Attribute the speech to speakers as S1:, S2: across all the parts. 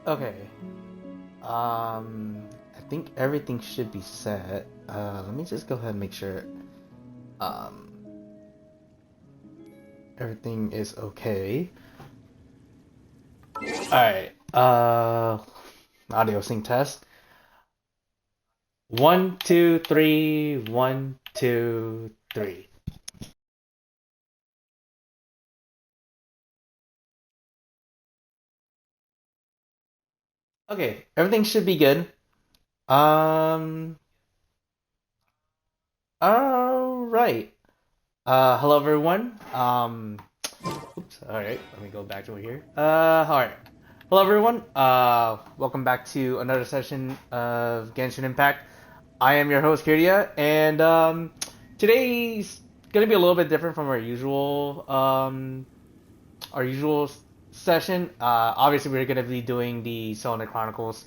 S1: Okay. I think everything should be set. Let me just go ahead and make sure um everything is okay. All right. Audio sync test. One, two, three. One, two, three. Okay, everything should be good. Um, all right. Hello everyone. Oops. All right, let me go back to here. All right. Hello everyone. Welcome back to another session of Genshin Impact. I am your host Kirya, and today's gonna be a little bit different from our usual session. Obviously, we're gonna be doing the Selenic Chronicles,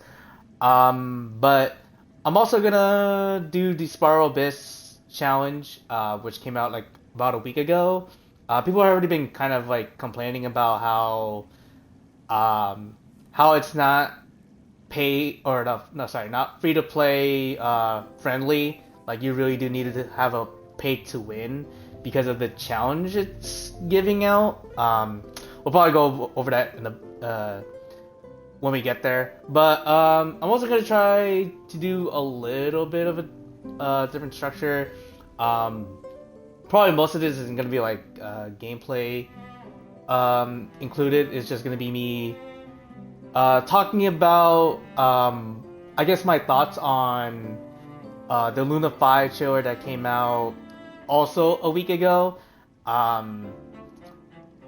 S1: but I'm also gonna do the Spiral Abyss challenge, which came out like about a week ago. People have already been kind of like complaining about um, how it's not pay or no, sorry, not free to play friendly. Like you really do need to have a pay to win because of the challenge it's giving out. We'll probably go over that in the when we get there. But I'm also gonna try to do a little bit of a different structure. Um, Probably most of this isn't gonna be like gameplay included. It's just gonna be me talking about, I guess, my thoughts on the Luna 5 trailer that came out also a week ago, um,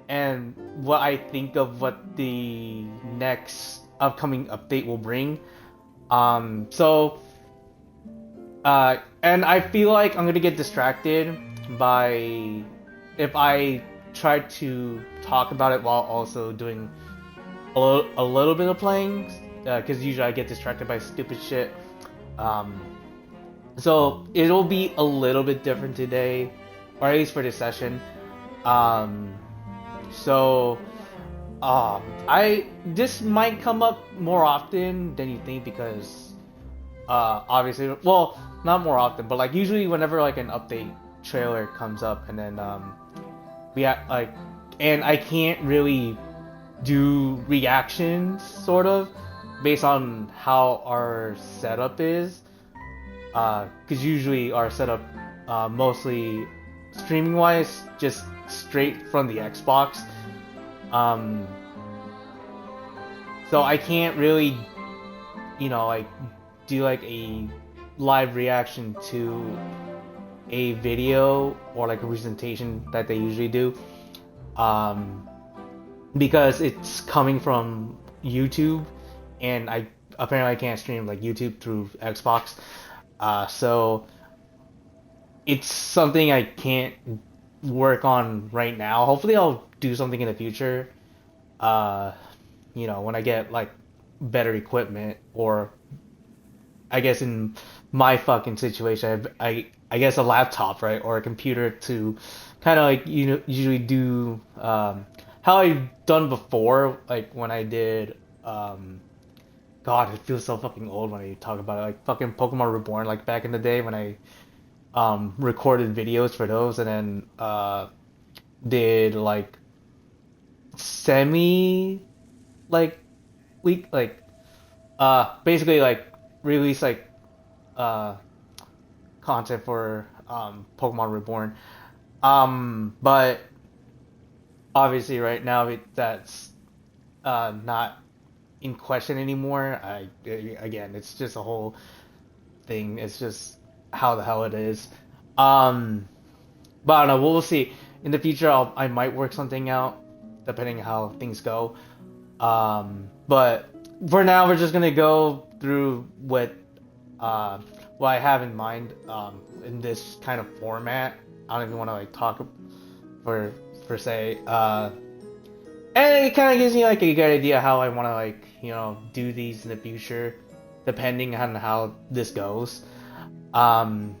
S1: and what I think of what the next upcoming update will bring. And I feel like I'm gonna get distracted by if I try to talk about it while also doing a little bit of playing, because usually I get distracted by stupid shit. Um, so it'll be a little bit different today, or at least for this session. Um, so I this might come up more often than you think because obviously, well, not more often, but like usually whenever like an update trailer comes up, and then we have like, and I can't really do reactions sort of based on how our setup is, because usually our setup, mostly streaming wise, just straight from the Xbox. um so I can't really, like, do like a live reaction to a video or like a presentation that they usually do, um because it's coming from YouTube, and I apparently I can't stream like YouTube through Xbox. So it's something I can't work on right now. Hopefully, I'll do something in the future. Uh, when I get like better equipment, or I guess in my fucking situation, I guess a laptop, right, or a computer to kind of like usually do how I've done before, like when I did God, it feels so fucking old when I talk about it, like fucking Pokemon Reborn, like back in the day when I recorded videos for those, and then did like semi, like, week, like, basically like release like uh content for Pokemon Reborn. But obviously right now that's not in question anymore. Again, it's just a whole thing. It's just how the hell it is. Um, but I don't know. We'll see. In the future, I might work something out, depending how things go. But for now, we're just gonna go through uh, what I have in mind in this kind of format. I don't even want to like talk for per se. And it kind of gives me like a good idea how I want to, like, do these in the future, depending on how this goes. Um,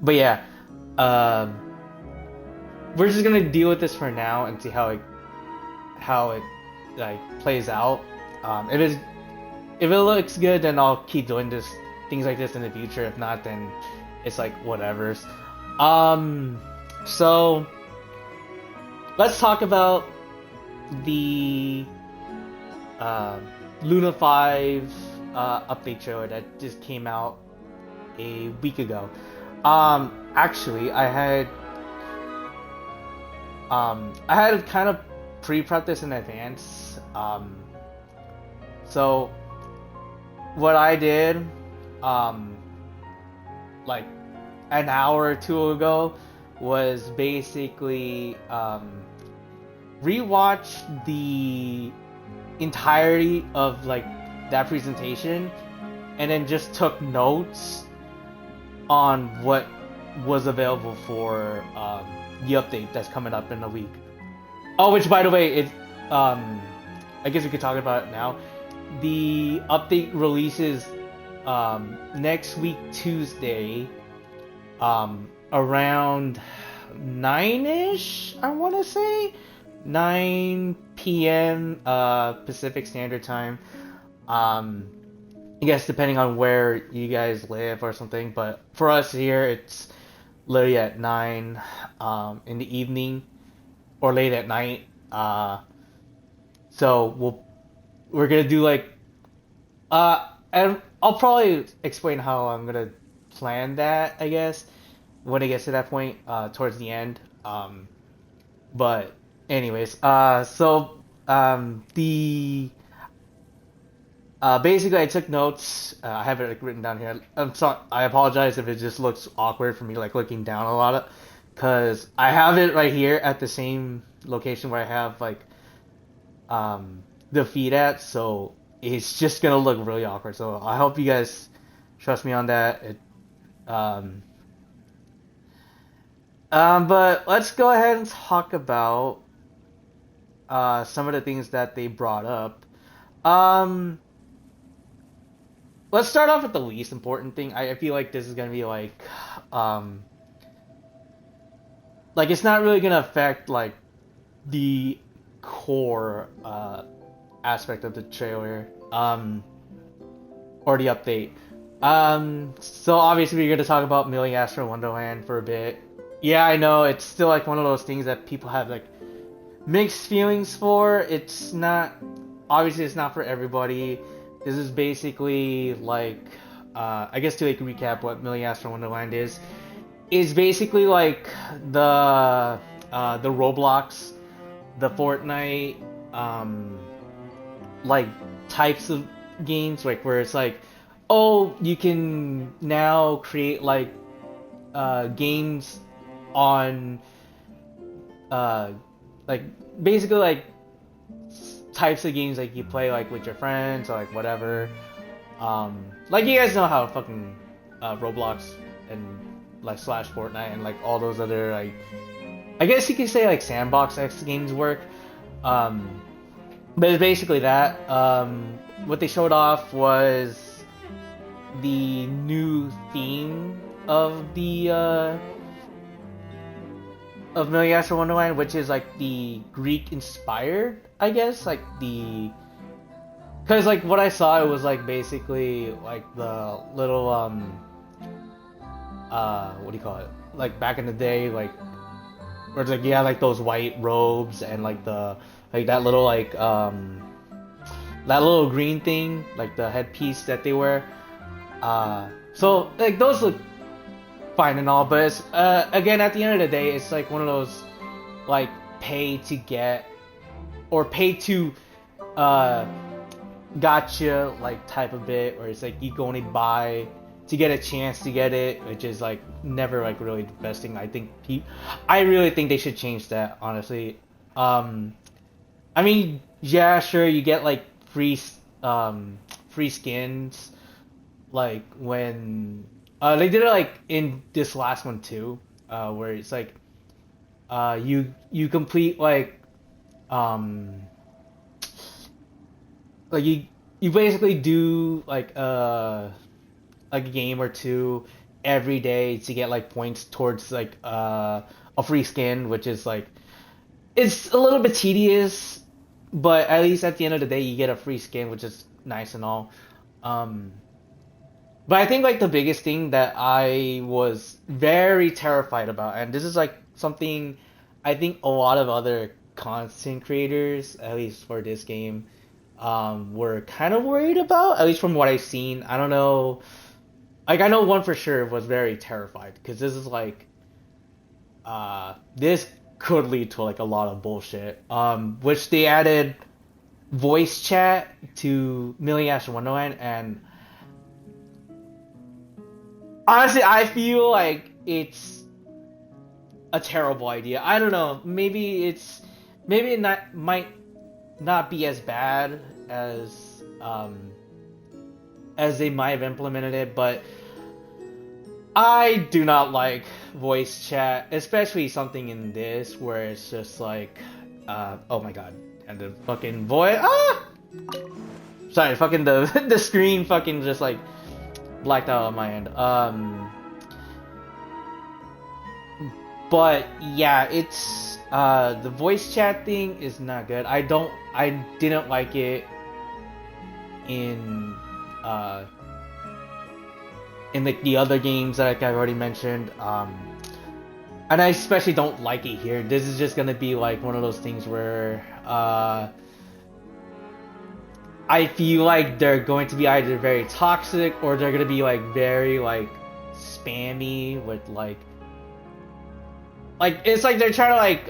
S1: but yeah, um, we're just gonna deal with this for now and see how it like plays out. If it looks good, then I'll keep doing things like this in the future. If not, then it's like whatever's. Um, so let's talk about the uh, Luna 5 update trailer that just came out a week ago. Actually, I had kind of pre-prepped this in advance. So what I did, um, like an hour or two ago, was basically rewatch the entirety of like that presentation, and then just took notes on what was available for the update that's coming up in a week. Oh, which by the way, I guess we could talk about it now. The update releases next week Tuesday, around 9-ish, I want to say 9 p.m. Pacific Standard Time. I guess depending on where you guys live or something, but for us here, it's literally at 9 in the evening or late at night. So we're gonna do like and I'll probably explain how I'm gonna plan that, I guess, when it gets to that point towards the end. But anyways, the basically, I took notes. I have it like written down here. I'm sorry. I apologize if it just looks awkward for me, like looking down a lot, because I have it right here at the same location where I have like the feed at. So it's just gonna look really awkward. So I hope you guys trust me on that. But let's go ahead and talk about some of the things that they brought up. Um, let's start off with the least important thing. I feel like this is gonna be um, like it's not really gonna affect like the core aspect of the trailer, or the update. So obviously we're gonna talk about Million Astro Wonderland for a bit. Yeah, I know it's still like one of those things that people have like mixed feelings for. It's not, obviously it's not for everybody. This is basically like I guess to like recap what Million Astro Wonderland is basically like the Roblox, the Fortnite like types of games, like where it's like, oh, you can now create like games on like basically like types of games like you play like with your friends or like whatever. Like you guys know how fucking Roblox and like slash Fortnite and like all those other like, I guess you could say like sandbox X games work. But it's basically that. What they showed off was the new theme of the of Million Astro Wonderland, which is like the Greek inspired, I guess, like the, because like what I saw, it was like basically like the little what do you call it, like back in the day, like where it's like you had like those white robes and like the like that little like that little green thing, like the headpiece that they wear. So like those look fine and all, but it's, again, at the end of the day, it's like one of those like pay to get or pay to gotcha like type of bit, where it's like you can only buy to get a chance to get it, which is like never like really the best thing. I really think they should change that, honestly. I mean, yeah, sure, you get like free skins, like when they did it like in this last one too, where it's like you complete like you basically do like a game or two every day to get like points towards like a free skin, which is like, it's a little bit tedious but at least at the end of the day, you get a free skin, which is nice and all. Um, but I think like the biggest thing that I was very terrified about, and this is like something I think a lot of other content creators, at least for this game, were kind of worried about, at least from what I've seen. I don't know. Like I know one for sure was very terrified because this is like this could lead to like a lot of bullshit. Which they added voice chat to Million Ash Wonderland, and honestly, I feel like it's a terrible idea. I don't know. Maybe it not might not be as bad as they might have implemented it, but I do not like voice chat, especially something in this where it's just like, oh my god, and the fucking voice, sorry, fucking the the screen fucking just like blacked out on my end. But yeah, it's the voice chat thing is not good. I didn't like it in uh in like the other games that like I've already mentioned. And I especially don't like it here. This is just gonna be like one of those things where I feel like they're going to be either very toxic or they're gonna be like very like spammy with like it's like they're trying to like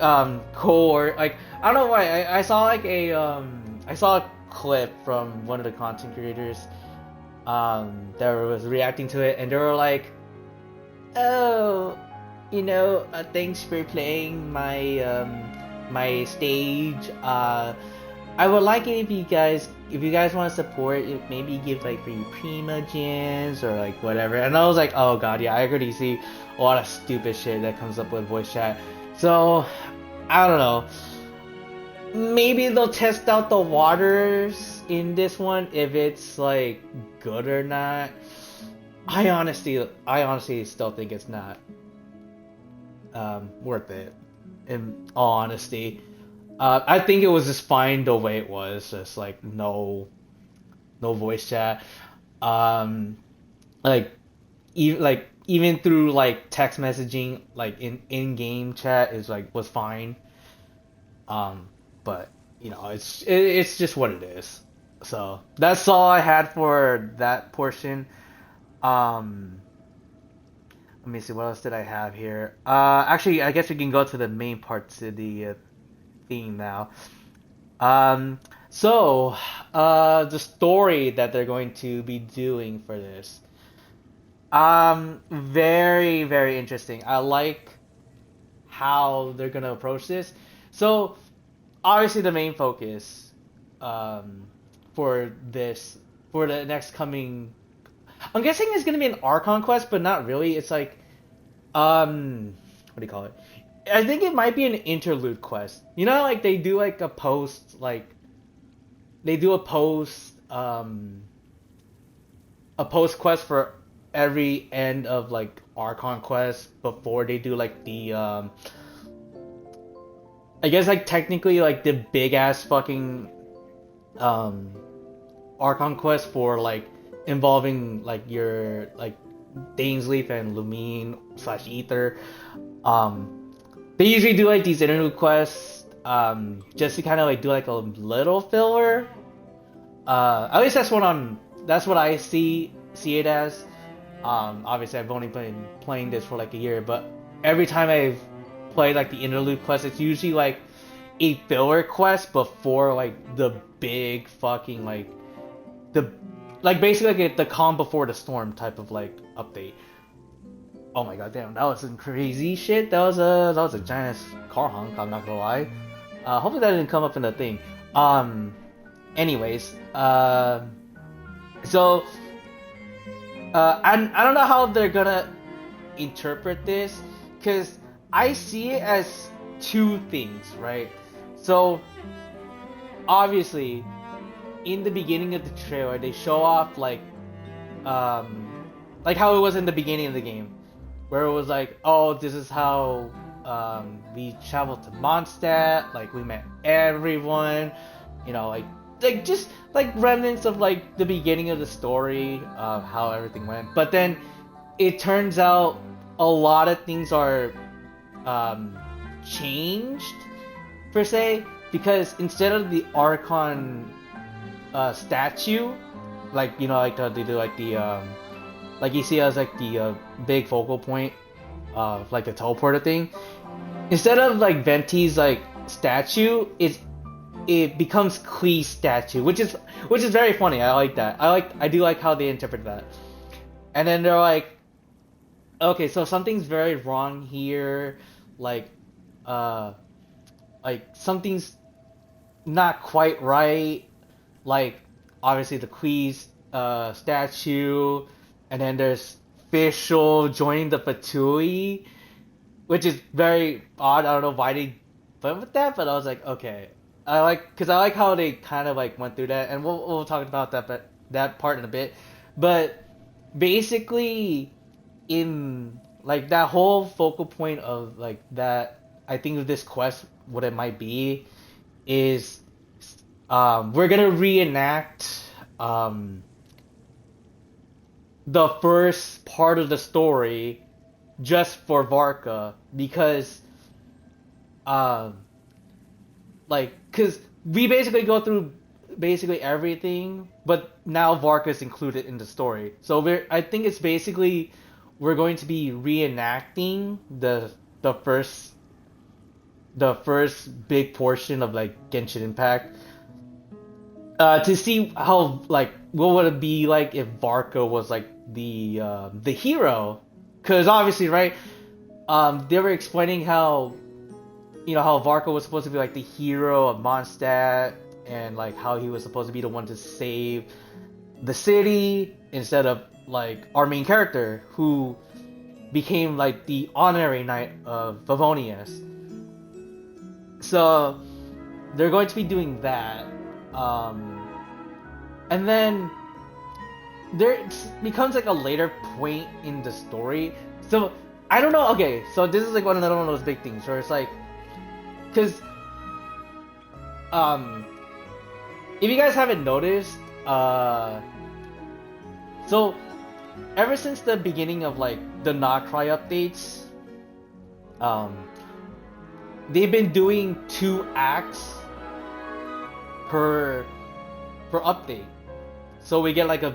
S1: core like I don't know why I saw like a I saw a clip from one of the content creators that was reacting to it, and they were like, oh, thanks for playing my stage. I would like it if you guys want to support it, maybe give like free Primogens or like whatever. And I was like, oh god, yeah, I already see a lot of stupid shit that comes up with voice chat. So I don't know. Maybe they'll test out the waters in this one if it's like good or not. I honestly still think it's not worth it. In all honesty, I think it was just fine the way it was, just like no voice chat. Um, like even through like text messaging, like in-game chat is like was fine. Um, but it's just what it is. So that's all I had for that portion. Um, Let me see, what else did I have here? Actually, I guess we can go to the main parts of the theme now. Um, the story that they're going to be doing for this. Very, very interesting. I like how they're gonna approach this. So, obviously, the main focus, um, for this, for the next coming, I'm guessing it's gonna be an Archon quest, but not really. It's like, what do you call it? I think it might be an interlude quest. Like they do like a post, like they do a post quest for every end of like Archon quest before they do like the I guess like technically like the big ass fucking um Archon quest for like involving like your like Dainsleif and Lumine slash Ether. They usually do like these interlude quests just to kind of like do like a little filler. At least that's what I see it as. Obviously I've only been playing this for like a year, but every time I've played like the interlude quest, it's usually like a filler quest before like the big fucking the basically like the calm before the storm type of like update. Oh my god, damn, that was some crazy shit. That was a giant car honk. I'm not gonna lie. Hopefully that didn't come up in the thing. Anyways, so I don't know how they're gonna interpret this, because I see it as two things, right? So obviously, in the beginning of the trailer, they show off like how it was in the beginning of the game, where it was like, oh, this is how we traveled to Mondstadt, like we met everyone, you know, like just like remnants of like the beginning of the story of how everything went. But then it turns out a lot of things are um, changed per se, because instead of the Archon statue, like you know, like they do like the like you see as like the big focal point of like the teleporter thing. Instead of like Venti's like statue, it becomes Klee's statue, which is very funny. I like that. I do like how they interpret that. And then they're okay, so something's very wrong here, like uh like something's not quite right. Like obviously the Klee's statue, and then there's Fischl joining the Fatui, which is very odd. I don't know why they went with that, but I was like, okay. Because I like how they kind of like went through that, and we'll talk about that part in a bit. But basically, in like that whole focal point of like that, I think of this quest, what it might be, is we're gonna reenact the first part of the story just for Varka, because um because we basically go through basically everything, but now Varka is included in the story. So I think it's basically we're going to be reenacting the first the first big portion of like Genshin Impact, to see how like what would it be like if Varka was like the hero, because obviously, right, they were explaining how how Varka was supposed to be like the hero of Mondstadt, and like how he was supposed to be the one to save the city instead of like our main character, who became like the honorary knight of Favonius. So they're going to be doing that, and then there becomes like a later point in the story. So I don't know. Okay, so this is like another one of those big things where it's like, because if you guys haven't noticed, so ever since the beginning of like the Noctri updates, they've been doing 2 acts per update. So we get like a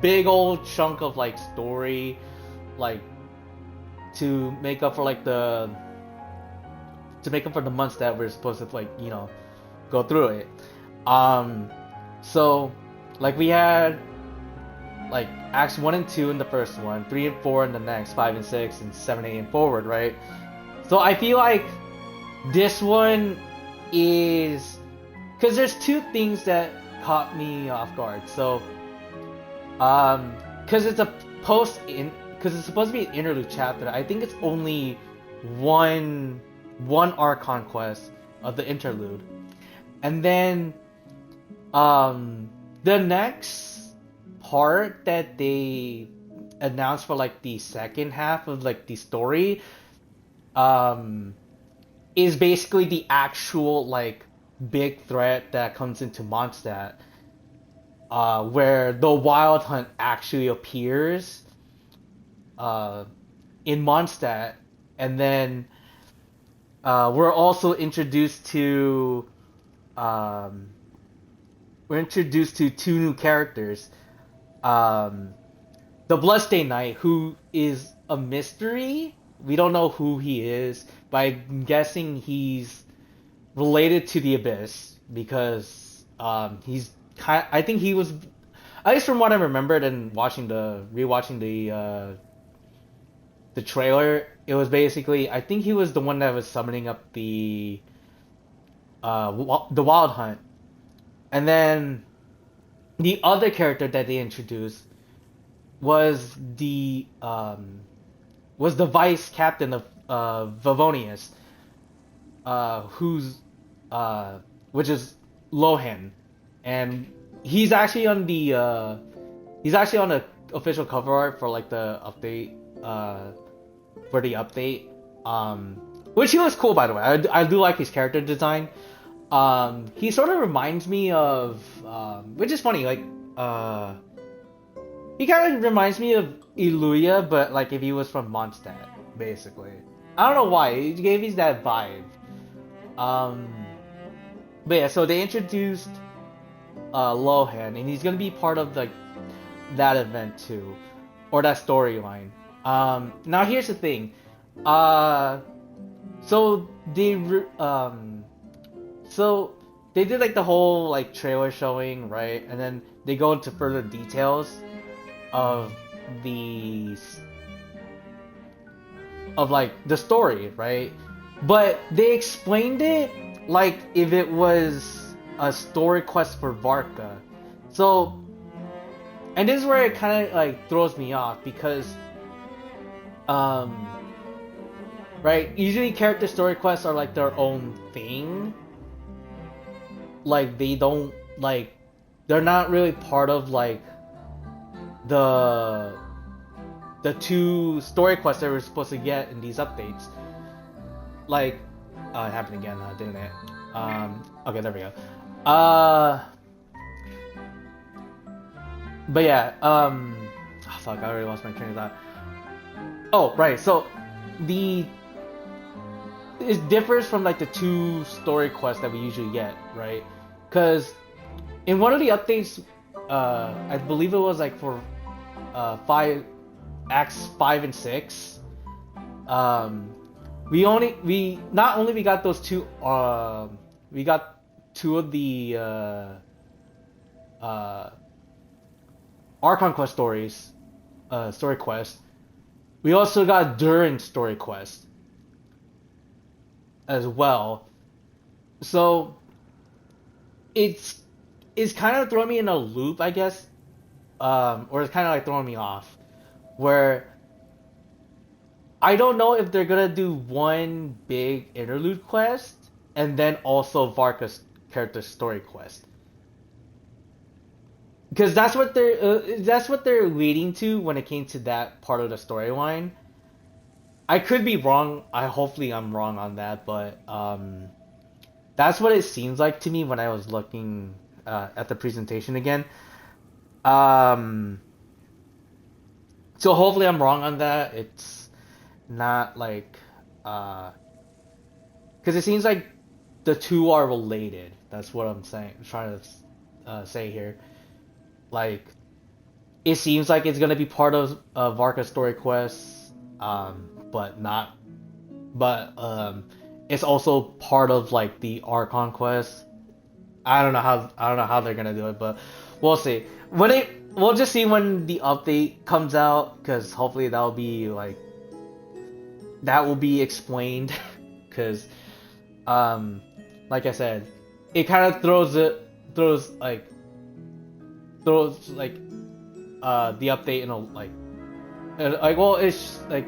S1: big old chunk of like story, like to make up for like the months that we're supposed to like go through it. So like we had like acts 1 and 2 in the first one, 3 and 4 in the next, 5 and 6, and 7, 8 and forward, right? So I feel like this one is, because there's 2 things that caught me off guard. So because it's because it's supposed to be an interlude chapter, I think it's only one Archon quest of the interlude. And then the next part that they announced for like the second half of like the story is basically the actual like big threat that comes into Mondstadt, where the Wild Hunt actually appears in Mondstadt. And then we're also introduced to 2 new characters. The Bloodstained Knight, who is a mystery. We don't know who he is, but I'm guessing he's related to the Abyss, because I think he was, at least from what I remembered and rewatching the trailer, it was basically, I think he was the one that was summoning up the Wild Hunt. And then the other character that they introduced was the vice captain of Favonius, which is Lohan, and he's actually on the official cover art for like the update, which he was cool by the way. I do like his character design. He sort of reminds me of, which is funny, like, he kind of reminds me of Iluya, but like if he was from Mondstadt, basically. I don't know why, he gave me that vibe. Um, but yeah, so they introduced Lohan, and he's gonna be part of like that event too, or that storyline. Now here's the thing. So they so they did like the whole like trailer showing, right? And then they go into further details of the like the story, right? But they explained it like if it was a story quest for Varka. So, and this is where it kind of like throws me off because, right? Usually character story quests are like their own thing. Like they don't like, they're not really part of like the two story quests that we're supposed to get in these updates. Like, it happened again, didn't it? Okay, there we go. But yeah, oh, fuck, I already lost my train of thought. Oh, right, so it differs from like the two story quests that we usually get, right? Because in one of the updates, I believe it was like for acts 5 and 6, we not only we got those two, we got two of the Archon quest story quest. We also got Durin's story quest as well. So it's kind of throwing me in a loop, I guess, or it's kind of like throwing me off, where I don't know if they're gonna do one big interlude quest and then also Varka's character story quest, because that's what they're leading to when it came to that part of the storyline. I could be wrong. Hopefully I'm wrong on that, but that's what it seems like to me when I was looking at the presentation again. So hopefully I'm wrong on that. It's not like because it seems like the two are related. That's what I'm trying to say here. Like, it seems like it's gonna be part of Varka's story quest, but not. But it's also part of like the Archon quest. I don't know how they're gonna do it, but we'll see. We'll just see when the update comes out, because hopefully that will be explained, because like I said, it kind of throws the update in a well, it's like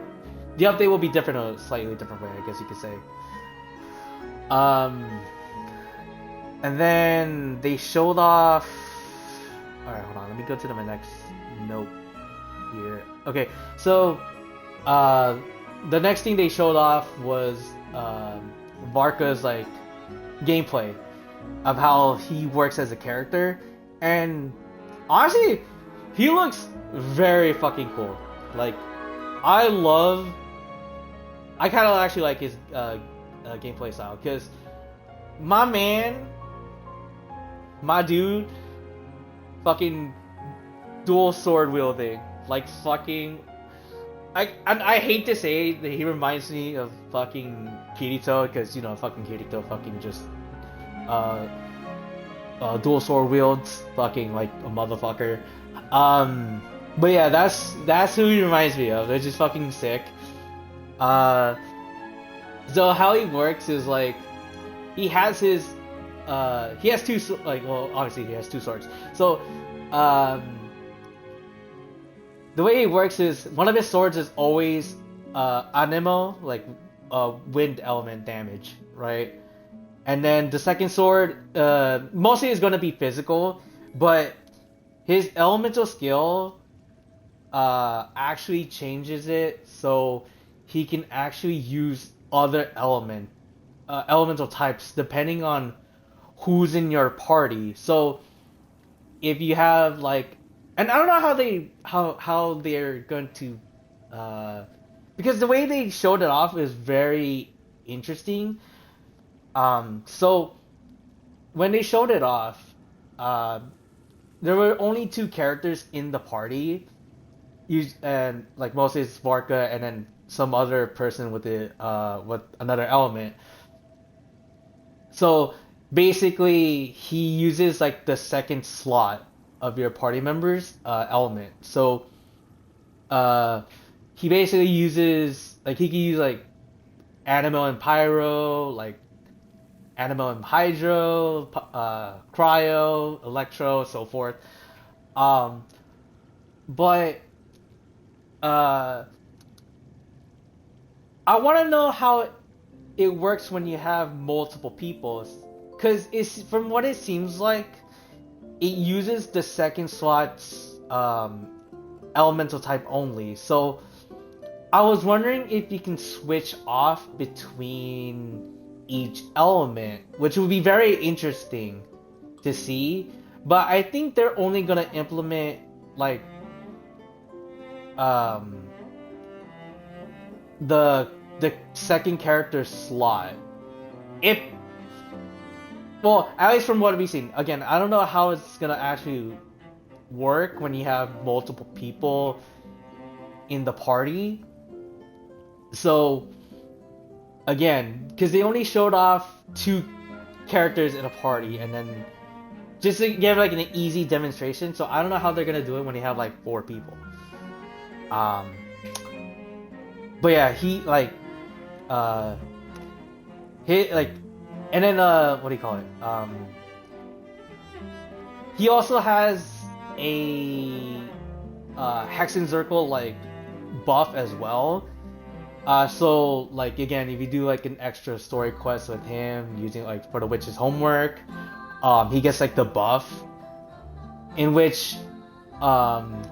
S1: the update will be different in a slightly different way, I guess you could say. And then they showed off. All right, hold on. Let me go to my next note here. Okay, so the next thing they showed off was Varka's like gameplay of how he works as a character, and honestly, he looks very fucking cool. Like, I kind of actually like his gameplay style, because my dude, fucking dual sword wielding, like fucking. I hate to say that he reminds me of fucking Kirito, because fucking Kirito fucking just dual sword wields fucking like a motherfucker. But yeah, that's who he reminds me of. They're just fucking sick. So how he works is like he has two obviously he has two swords. So the way he works is one of his swords is always anemo, like wind element damage, right? And then the second sword mostly is going to be physical, but his elemental skill actually changes it, so he can actually use other elemental types depending on who's in your party. So if you have like, and I don't know how they're going to, uh, because the way they showed it off is very interesting. So when they showed it off, uh, there were only two characters in the party, and like mostly it's Varka and then some other person with another element. So basically, he uses like the second slot of your party members element. So uh, he basically uses like he can use like Animo and Pyro, like Animo and Hydro, Cryo, Electro, so forth. Um, but uh, I want to know how it works when you have multiple people, because it's from what it seems like, it uses the second slot's elemental type only. So I was wondering if you can switch off between each element, which would be very interesting to see. But I think they're only gonna implement like um the second character slot. If well, at least from what we've seen. Again, I don't know how it's gonna actually work when you have multiple people in the party. So again, because they only showed off two characters in a party, and then just to give like an easy demonstration. So I don't know how they're gonna do it when they have like four people. Um, but yeah, he like uh he like, and then what do you call it? He also has a Hexen Circle like buff as well. So like again, if you do like an extra story quest with him using like for the witch's homework, he gets like the buff, in which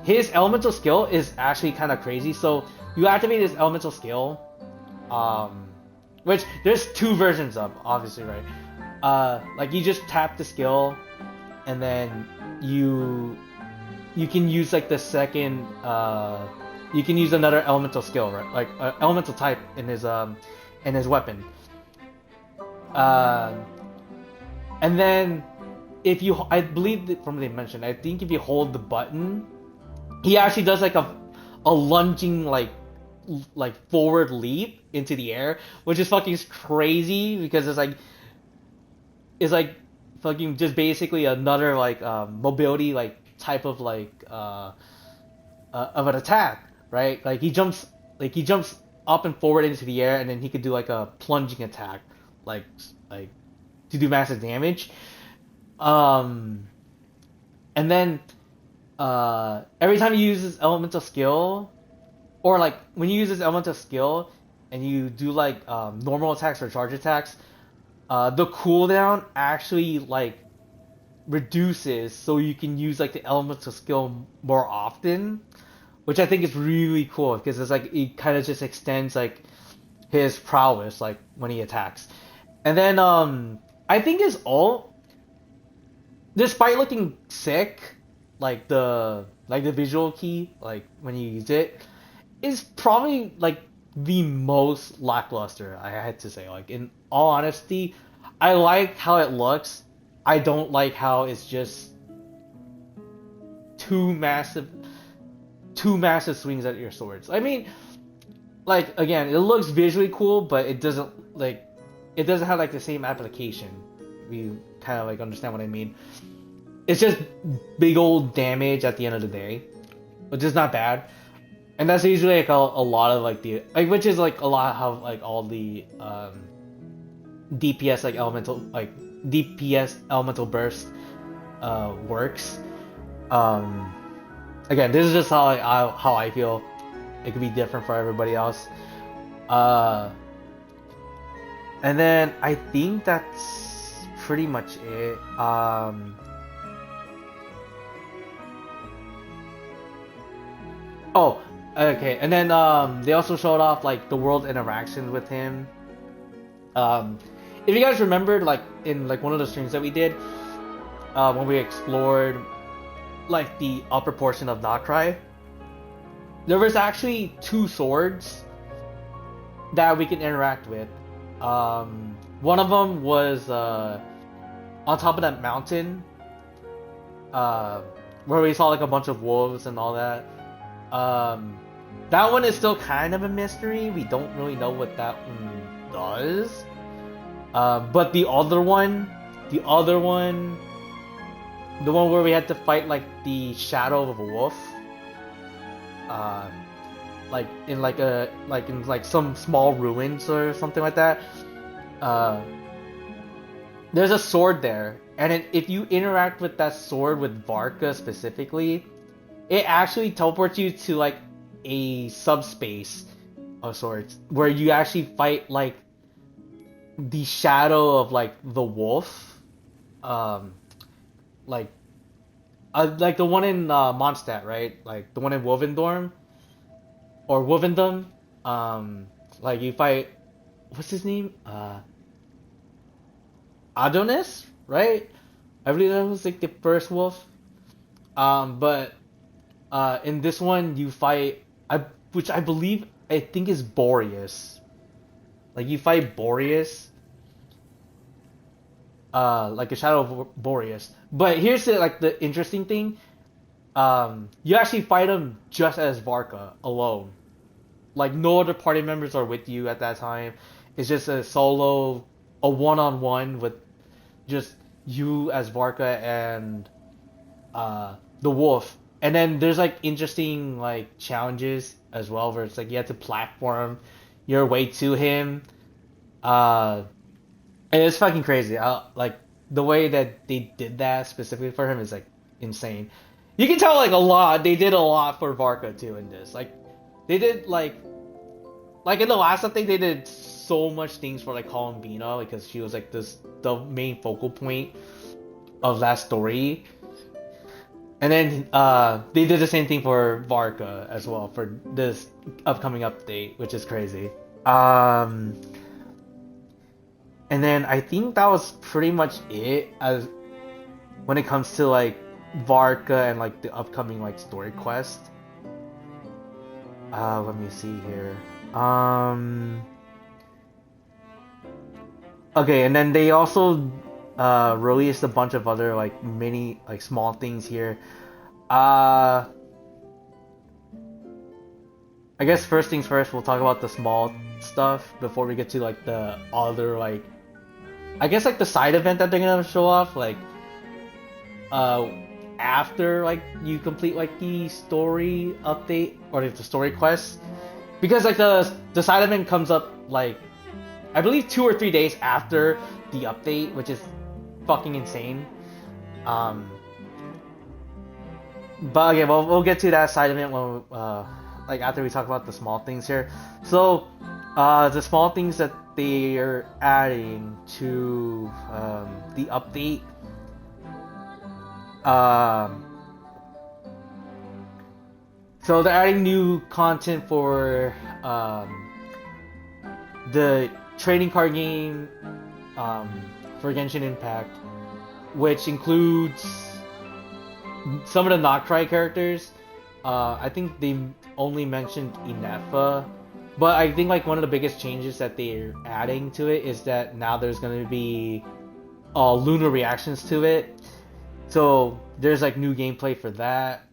S1: his elemental skill is actually kind of crazy. So you activate his elemental skill, which there's two versions of, obviously, right? Like you just tap the skill, and then you can use like the second you can use another elemental skill, right? Like elemental type in his weapon. Uh, and then if you, I believe that from what they mentioned, I think if you hold the button, he actually does like a lunging like forward leap into the air, which is fucking crazy because it's like fucking just basically another like mobility like type of like of an attack, right? Like he jumps up and forward into the air, and then he could do like a plunging attack, like to do massive damage. Um, and then every time you use his elemental skill, or like when you use his elemental skill and you do like normal attacks or charge attacks, the cooldown actually like reduces, so you can use like the elemental skill more often, which I think is really cool because it's like it kind of just extends like his prowess like when he attacks. And then I think his ult, despite looking sick, like the visual key like when you use it, is probably like the most lackluster, I had to say. Like in all honesty, I like how it looks. I don't like how it's just two massive two massive swings at your swords. I mean, like again, it looks visually cool, but it doesn't have like the same application. If you kind of like understand what I mean. It's just big old damage at the end of the day, which is not bad. And that's usually like a lot of like the like, which is like a lot of like all the DPS like elemental like DPS elemental burst works. Again, this is just how I feel. It could be different for everybody else. And then I think that's pretty much it. Oh, okay. And then they also showed off like the world interactions with him. Um, if you guys remember, like in like one of the streams that we did, when we explored like the upper portion of Noctri, there was actually two swords that we can interact with. One of them was on top of that mountain, uh, where we saw like a bunch of wolves and all that. Um, that one is still kind of a mystery. We don't really know what that one does. But the one where we had to fight like the shadow of a wolf, uh, like in like some small ruins or something like that. Uh, there's a sword there, and if you interact with that sword with Varka specifically, it actually teleports you to like a subspace of sorts where you actually fight like the shadow of like the wolf, um, like like the one in Mondstadt, right? Like the one in Wolvendorm or Wolvendom. Like you fight, what's his name? Adonis, right? I believe that was like the first wolf. But in this one you fight, which I believe I think is Boreas. Like you fight Boreas, like a shadow of Boreas. But here's the interesting thing. You actually fight him just as Varka alone. Like no other party members are with you at that time. It's just a solo, a one-on-one with just you as Varka and the wolf. And then there's like interesting like challenges as well, where it's like you have to platform your way to him. Uh, and it's fucking crazy. Like the way that they did that specifically for him is like insane. You can tell like a lot. They did a lot for Varka too in this. Like they did like in the last update they did so much things for like Columbina because she was like the main focal point of that story. And then they did the same thing for Varka as well for this upcoming update, which is crazy. Um, and then I think that was pretty much it as when it comes to like Varka and like the upcoming like story quest. Let me see here. Okay, and then they also released a bunch of other like mini like small things here. Uh, I guess first things first, we'll talk about the small stuff before we get to like the other like I guess like the side event that they're gonna show off like uh after like you complete like the story update or like, the story quest because like the side event comes up like I believe 2 or 3 days after the update, which is fucking insane. Um, but okay, we'll get to that side event when like after we talk about the small things here. So the small things that they are adding to the update. Um, so they're adding new content for the trading card game for Genshin Impact, which includes some of the Noctri characters. I think they only mentioned Inefa, but I think like one of the biggest changes that they're adding to it is that now there's going to be lunar reactions to it. So there's like new gameplay for that.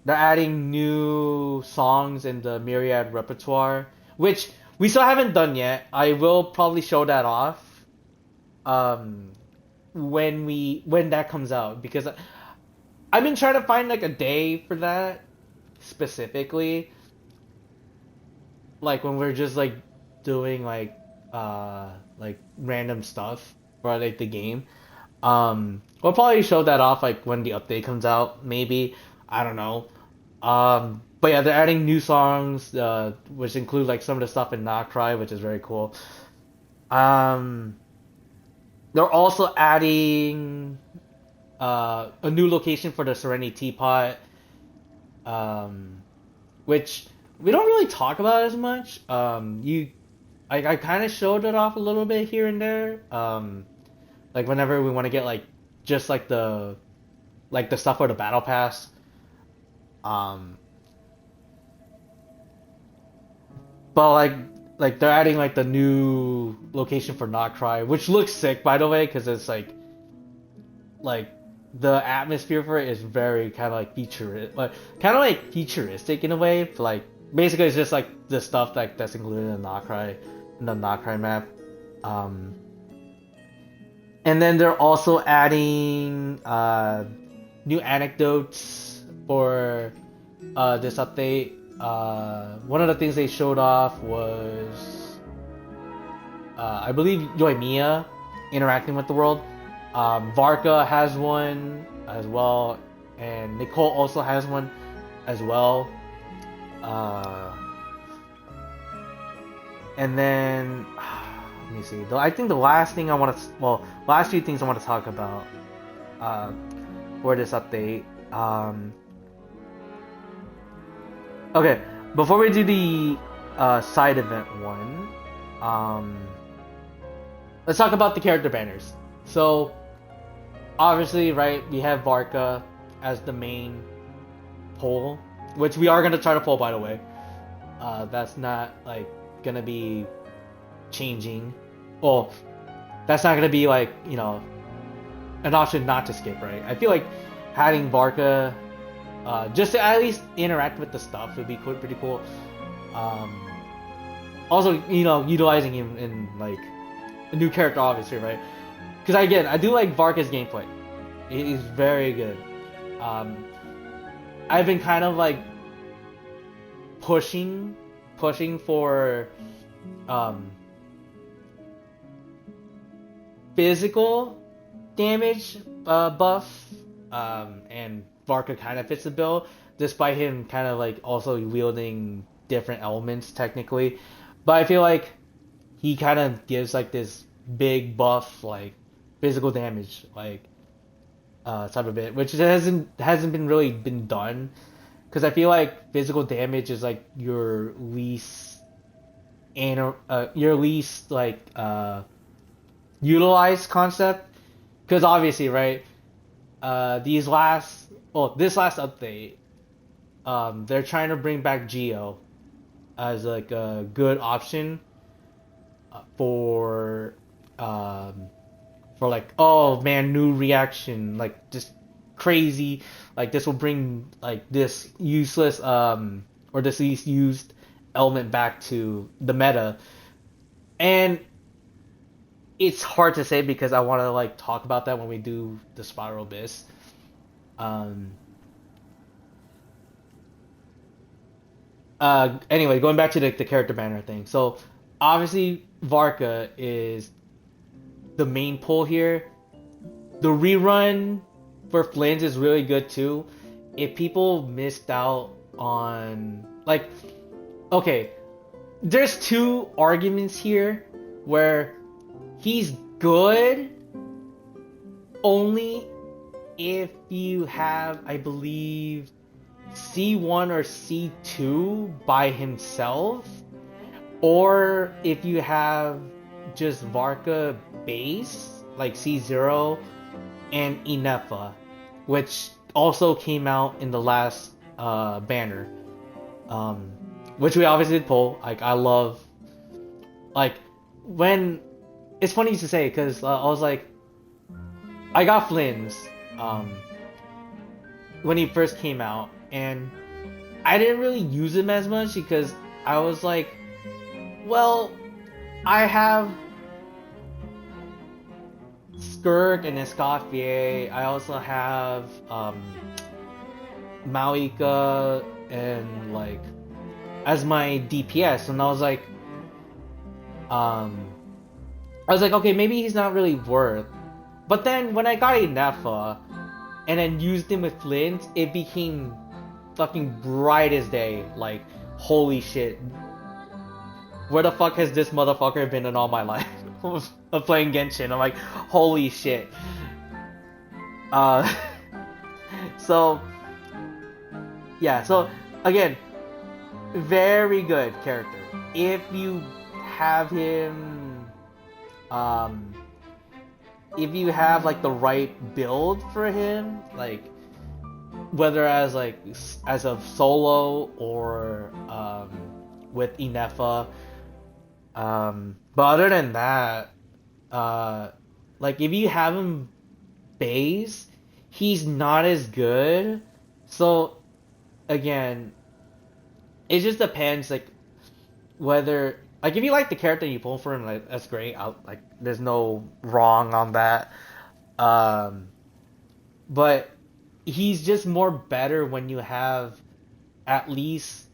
S1: They're adding new songs in the Myriad repertoire, which we still haven't done yet. I will probably show that off um, when that comes out because I've been trying to find like a day for that specifically, like when we're just like doing like random stuff for like the game. We'll probably show that off like when the update comes out, maybe. I don't know. But yeah, they're adding new songs, which include like some of the stuff in Noctri, which is very cool. Um, they're also adding a new location for the Serenity Teapot, um, which we don't really talk about it as much. I kind of showed it off a little bit here and there. Like whenever we want to get like just like the stuff for the battle pass. Um, but like they're adding like the new location for Noctri, which looks sick by the way, because it's like the atmosphere for it is very kind of like futuristic in a way. Like basically, it's just like the stuff that's included in the Noctri map. Um, and then they're also adding new anecdotes for this update. One of the things they showed off was I believe Yoimiya interacting with the world. Varka has one as well, and Nicole also has one as well. And then let me see. I think the last thing last few things I want to talk about for this update. Okay, before we do the side event one, let's talk about the character banners. So, obviously, right, we have Varka as the main poll, which we are going to try to pull, by the way. That's not, like, going to be changing. Well, that's not going to be, like, you know, an option not to skip, right? I feel like having Varka just to at least interact with the stuff would be pretty cool. Also, you know, utilizing him in, like, a new character, obviously, right? Because again, I do like Varka's gameplay. It is very good. I've been kind of like pushing for physical damage buff, and Varka kind of fits the bill, despite him kind of like also wielding different elements technically. But I feel like he kind of gives like this big buff, like physical damage, like type of it, which hasn't been really been done, because I feel like physical damage is like your least like utilized concept, because obviously, right, this last update, they're trying to bring back Geo as like a good option for like, oh man, new reaction, like just crazy, like this will bring like this useless or this least used element back to the meta. And it's hard to say because I want to like talk about that when we do the Spiral Abyss. Anyway, going back to the character banner thing. So obviously Varka is the main pull here. The rerun for Flynn's is really good too. If people missed out on, like, okay, there's two arguments here where he's good only if you have, I believe, C1 or C2 by himself, or if you have just Varka base, like C0 and Inefa, which also came out in the last banner, which we obviously did pull. Like, I love, like, when, it's funny to say, because I was like, I got Flynn's when he first came out, and I didn't really use him as much because I was like, well, I have Skirk and Escoffier. I also have Maoika and like as my DPS, and I was like, okay, maybe he's not really worth. But then when I got a Nefa and then used him with Flint, it became fucking bright as day. Like, holy shit. Where the fuck has this motherfucker been in all my life of playing Genshin? I'm like, holy shit. So, yeah, so, again, very good character. If you have him, um, if you have like the right build for him, like whether as like as a solo or with Inefa. But other than that, uh, like if you have him base, he's not as good. So again, it just depends like whether like if you like the character and you pull for him, like that's great. Like there's no wrong on that. Um, but he's just more better when you have at least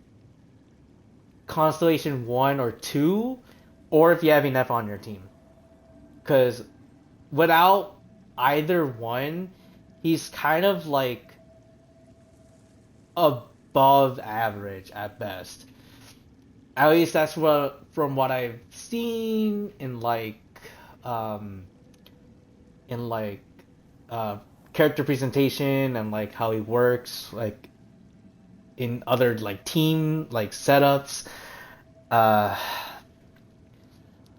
S1: Constellation 1 or 2, or if you have enough on your team. Because without either one, he's kind of like above average at best. At least that's what from what I've seen um in like uh character presentation and like how he works like in other like team like setups. Uh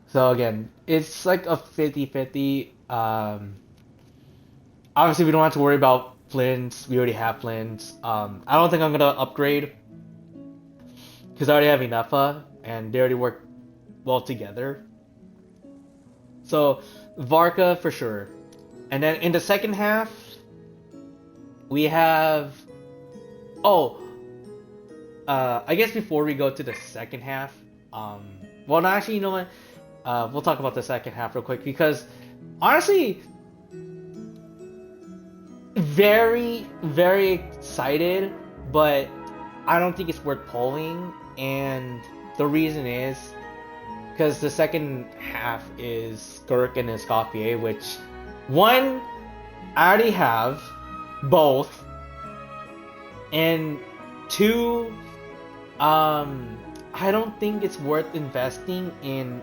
S1: so again, it's like a 50-50. Obviously we don't have to worry about Flints. We already have Flints. I don't think I'm gonna upgrade because I already have Inefa and they already work well together. So Varka for sure. And then in the second half, we have oh, I guess before we go to the second half, well, no, actually, you know what? We'll talk about the second half real quick because honestly, very, very excited, but I don't think it's worth pulling. And the reason is because the second half is Skirk and Escoffier, which one I already have both, and two, I don't think it's worth investing in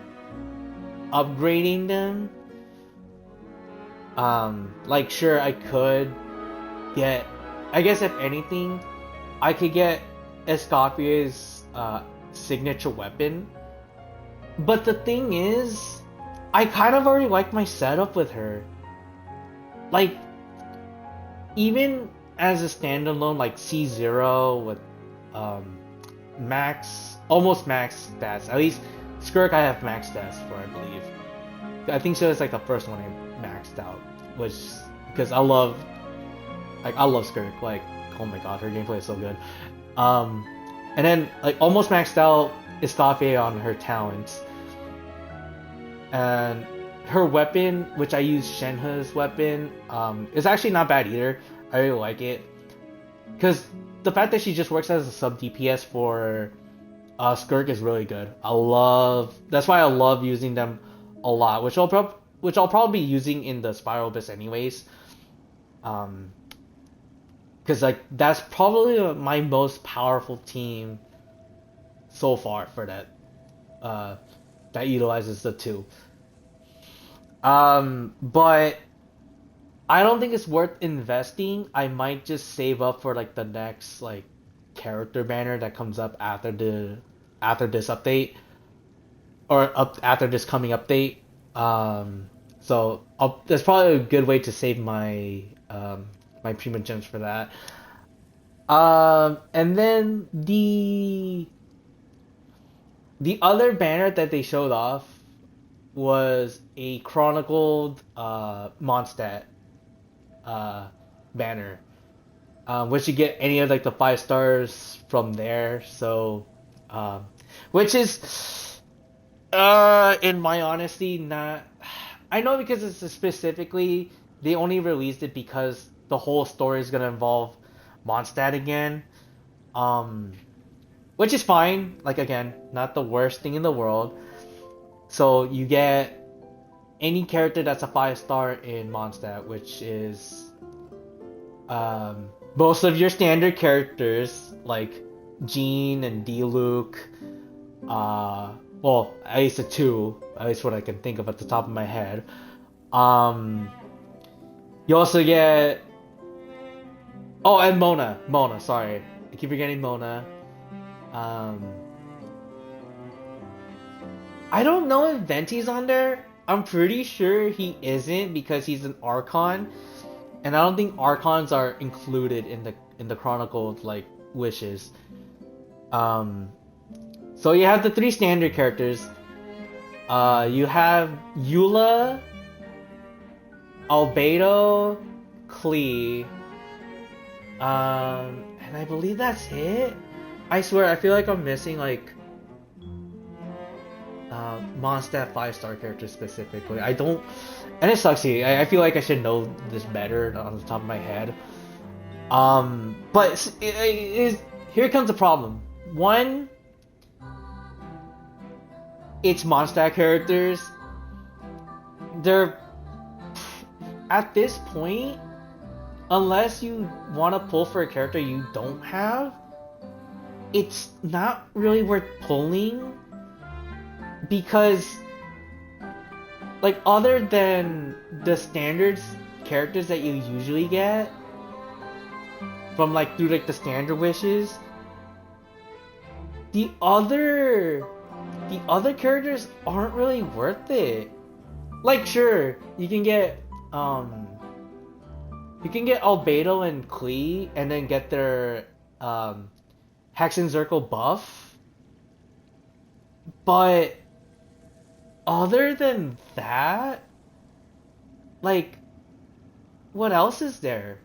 S1: upgrading them. Like sure I could get, I guess if anything, I could get Escoffier's signature weapon. But the thing is, I kind of already like my setup with her. Like, even as a standalone, like C0 with almost max stats. At least Skirk I have max stats for, I believe. I think so. It's like the first one I maxed out, which because I love Skirk. Like, oh my god, her gameplay is so good. And then like almost maxed out Escoffier on her talents, and her weapon, which I use Shenhe's weapon, is actually not bad either. I really like it because the fact that she just works as a sub DPS for Skirk is really good. That's why I love using them a lot, which I'll probably be using in the Spiral Abyss anyways. Because like that's probably my most powerful team so far for that utilizes the two. But I don't think it's worth investing. I might just save up for like the next like character banner that comes up after this update or after this coming update. That's probably a good way to save my my premium gems for that. And then the other banner that they showed off was a chronicled Mondstadt banner, which you get any of like the 5 stars from there. So, which is, in my honesty, not. I know because it's specifically they only released it because the whole story is gonna involve Mondstadt again, which is fine. Like again, not the worst thing in the world. So you get any character that's a 5 star in Mondstadt, which is most of your standard characters like Jean and Diluc. Well, at least the two, at least what I can think of at the top of my head. You also get and Mona. Sorry, I keep forgetting Mona. Um, I don't know if Venti's on there. I'm pretty sure he isn't because he's an Archon, and I don't think Archons are included in the Chronicle like wishes. Um, so you have the three standard characters. You have Eula, Albedo, Klee, and I believe that's it. I swear, I feel like I'm missing like Mondstadt 5-star characters specifically. I don't, and it sucks. I feel like I should know this better on the top of my head. But here comes the problem. One, it's Mondstadt characters. They're at this point, unless you want to pull for a character you don't have, it's not really worth pulling because, like, other than the standards characters that you usually get from like through like the standard wishes, the other characters aren't really worth it. Like, sure, you can get Albedo and Klee and then get their Hex and Zircle buff. But other than that, like, what else is there?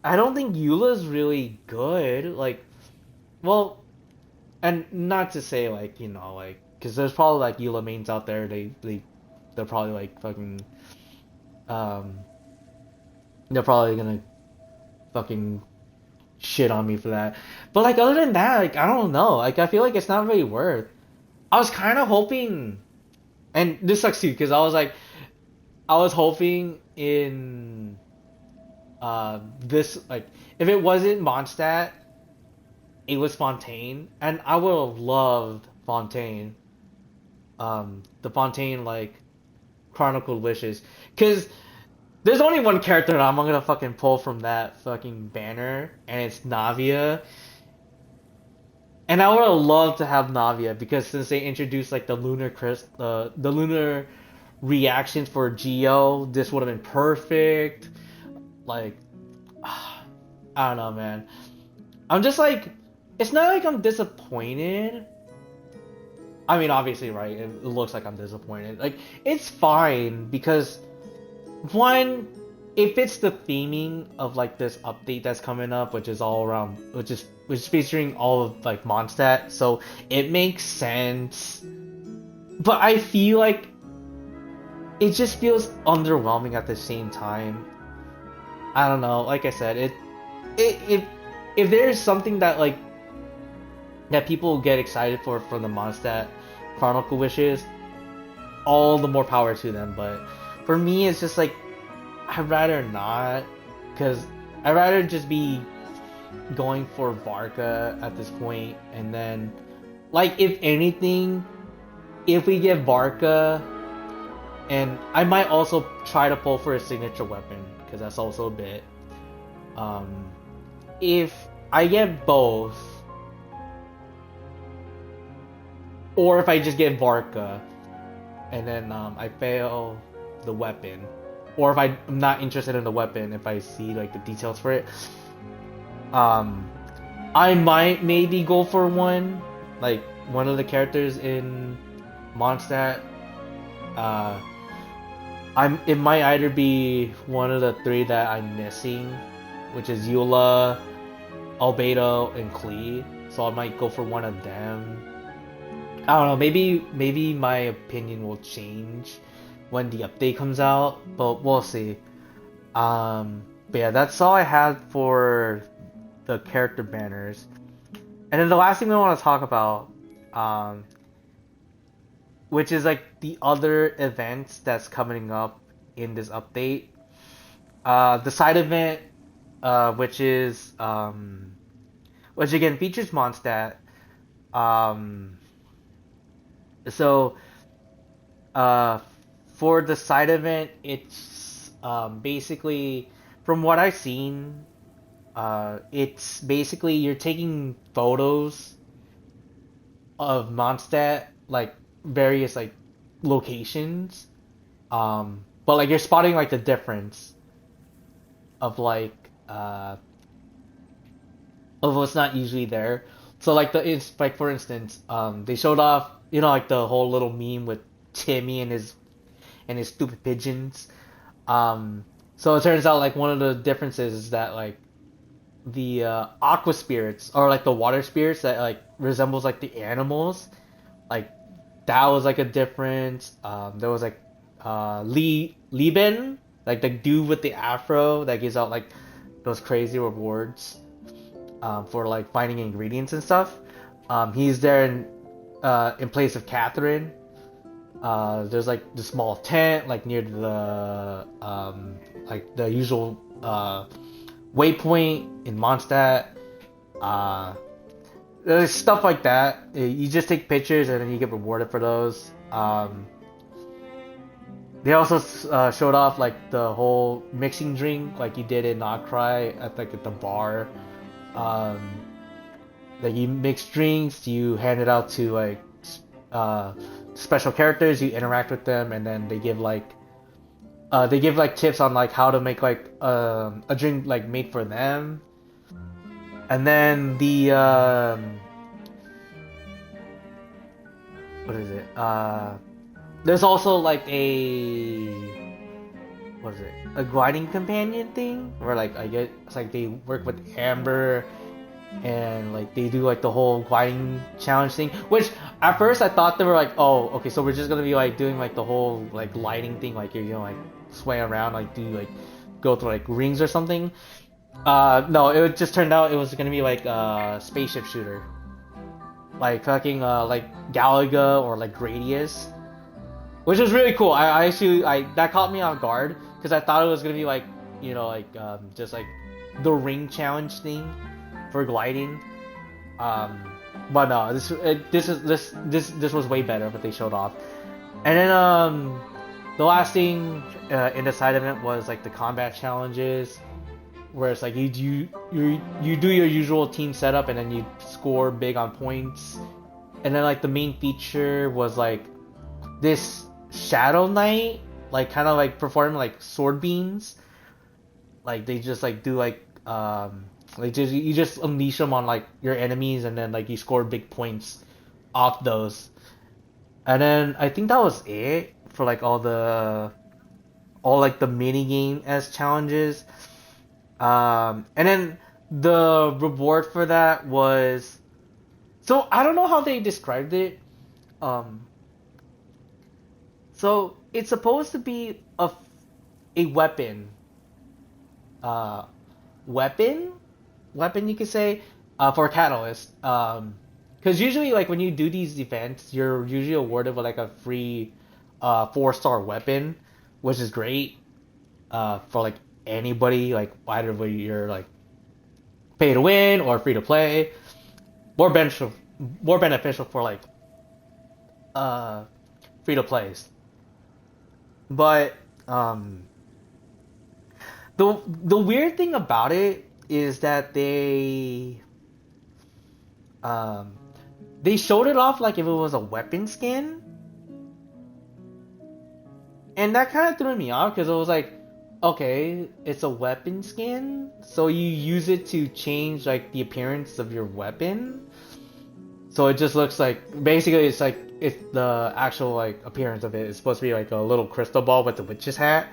S1: I don't think Eula's really good. Like, well, and not to say like, you know, like, because there's probably like Eula mains out there. They're probably like fucking um they're probably gonna fucking shit on me for that. But like other than that, like I don't know. Like I feel like it's not really worth. I was kind of hoping, and this sucks too, because I was hoping in this, like, if it wasn't Mondstadt, it was Fontaine, and I would have loved Fontaine. The Fontaine like Chronicled Wishes, because there's only one character that I'm gonna fucking pull from that fucking banner, and it's Navia. And I would have loved to have Navia because since they introduced like the lunar reactions for Geo, this would have been perfect. Like, I don't know, man. I'm just like, it's not like I'm disappointed. I mean, obviously, right? It looks like I'm disappointed. Like, it's fine because one, it fits the theming of like this update that's coming up, which is all around, which is featuring all of like Mondstadt, so it makes sense. But I feel like it just feels underwhelming at the same time. I don't know. Like I said, if there's something that like that people get excited for from the Mondstadt Chronicle wishes, all the more power to them. But for me, it's just like I'd rather not, because I'd rather just be going for Varka at this point, and then, like, if anything, if we get Varka, and I might also try to pull for a signature weapon, because that's also a bit. If I get both, or if I just get Varka, and then I fail the weapon, or if I'm not interested in the weapon, if I see like the details for it, I might maybe go for one of the characters in Mondstadt. It might either be one of the three that I'm missing, which is Eula, Albedo, and Klee. So I might go for one of them. I don't know. Maybe my opinion will change when the update comes out, but we'll see. But yeah, that's all I had for the character banners. And then the last thing we want to talk about, which is like the other events that's coming up in this update. The side event, which again features Mondstadt. So, for the side event, it's basically, from what I've seen, it's basically you're taking photos of Mondstadt, like various like locations. But like you're spotting like the difference of of what's not usually there. So like it's like for instance, they showed off, like the whole little meme with Timmy and his stupid pigeons. Um, so it turns out like one of the differences is that like the aqua spirits or like the water spirits that like resembles like the animals, like that was like a difference. There was like Lieben, like the dude with the afro that gives out like those crazy rewards for like finding ingredients and stuff. He's there in place of Catherine. There's like the small tent like near the like the usual waypoint in Mondstadt. Uh, there's stuff like that. You just take pictures and then you get rewarded for those. They also showed off like the whole mixing drink like you did in Nocry at the bar. Um, like you mix drinks, you hand it out to like uh, special characters, you interact with them, and then they give like tips on like how to make like a drink like made for them. And then the what is it? There's also like what is it? A gliding companion thing where like I get it's like they work with Amber and like they do like the whole gliding challenge thing, which at first I thought they were like, oh, okay, so we're just gonna be like doing like the whole like gliding thing, like you're like sway around, like do like go through like rings or something. No, it just turned out it was gonna be like a spaceship shooter, like fucking like Galaga or like Gradius, which was really cool. I actually that caught me off guard because I thought it was gonna be like like just like the ring challenge thing for gliding. But no, this was way better what they showed off. And then the last thing in the side event was like the combat challenges, where it's like you do your usual team setup and then you score big on points. And then like the main feature was like this Shadow Knight, like kind of like performing like sword beams. Like they just like do like you just unleash them on like your enemies and then like you score big points off those. And then I think that was it for like all like the mini game as challenges. And then the reward for that was, so I don't know how they described it. Um, so it's supposed to be a weapon. Uh, weapon you could say, for Catalyst. Because usually like when you do these events, you're usually awarded with like a free 4-star weapon, which is great for like anybody, like either way you're like pay to win or free to play. More beneficial for like uh free to plays. But the weird thing about it is that um they showed it off like if it was a weapon skin, and that kind of threw me off because it was like, okay, it's a weapon skin, so you use it to change like the appearance of your weapon. So it just looks like basically it's the actual like appearance of it is supposed to be like a little crystal ball with the witch's hat,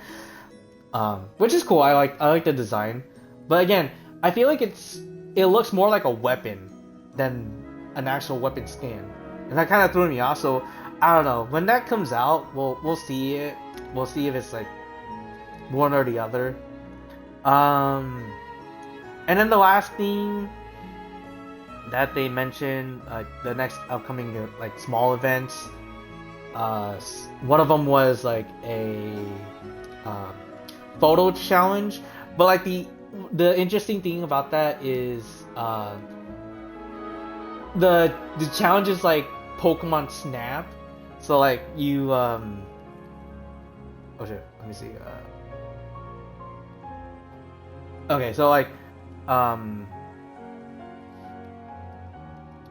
S1: which is cool. I like the design, but again, I feel like it looks more like a weapon than an actual weapon skin, and that kind of threw me off. So I don't know. When that comes out, we'll see it. We'll see if it's like one or the other. And then the last thing that they mentioned, the next upcoming like small events. One of them was like a um, photo challenge, but like the interesting thing about that is the challenge is like Pokemon Snap. So like you oh shit, let me see. Okay, so like um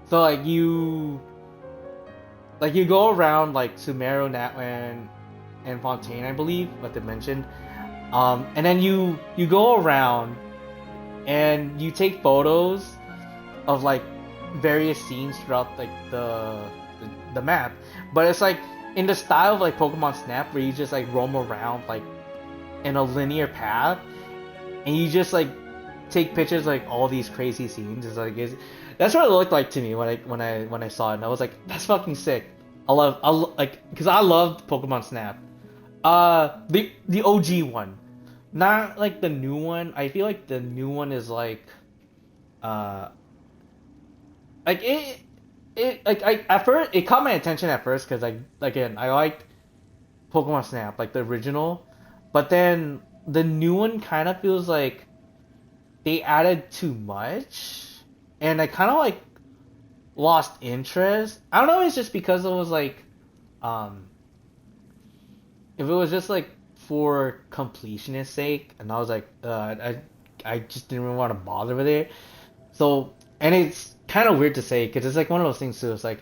S1: so like like you go around like Sumeru, and Fontaine, I believe, what they mentioned. And then you go around and you take photos of like various scenes throughout like the map, but it's like in the style of like Pokemon Snap, where you just like roam around like in a linear path, and you just like take pictures like all these crazy scenes. That's what it looked like to me when I saw it, and I was like, that's fucking sick. Like because I loved Pokemon Snap. The OG one, not like the new one. I feel like the new one is uh like it like I at first it caught my attention at first because like again I liked Pokemon Snap like the original, but then the new one kind of feels like they added too much, and I kind of like lost interest. I don't know. It's just because it was like, um, if it was just like for completionist sake, and I was like, I just didn't really want to bother with it. So, and it's kind of weird to say because it's like one of those things too. It's like,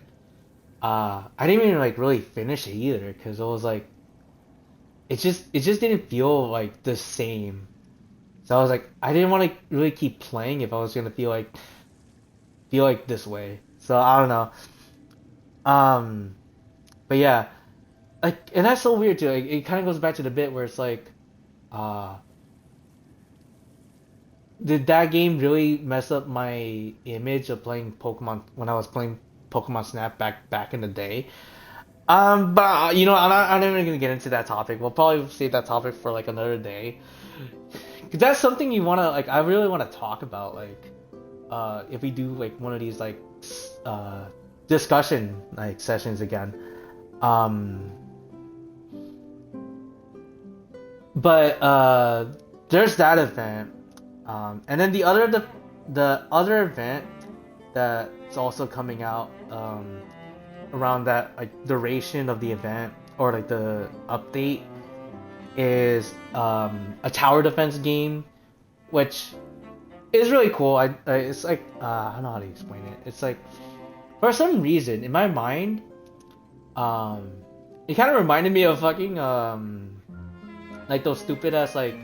S1: I didn't even like really finish it either because it was like, it just didn't feel like the same. So I was like, I didn't want to really keep playing if I was gonna feel like this way. So I don't know. Um, but yeah, like, and that's so weird too. Like, it kind of goes back to the bit where it's like, uh, did that game really mess up my image of playing Pokemon when I was playing Pokemon Snap back in the day? But I'm not even gonna get into that topic. We'll probably save that topic for like another day. 'Cause that's something you wanna like. I really want to talk about like, if we do like one of these like, discussion like sessions again. Um, but there's that event. And then the other event that's also coming out around that like duration of the event or like the update is a tower defense game, which is really cool. It's like I don't know how to explain it. It's like for some reason in my mind, um, it kind of reminded me of fucking like those stupid ass like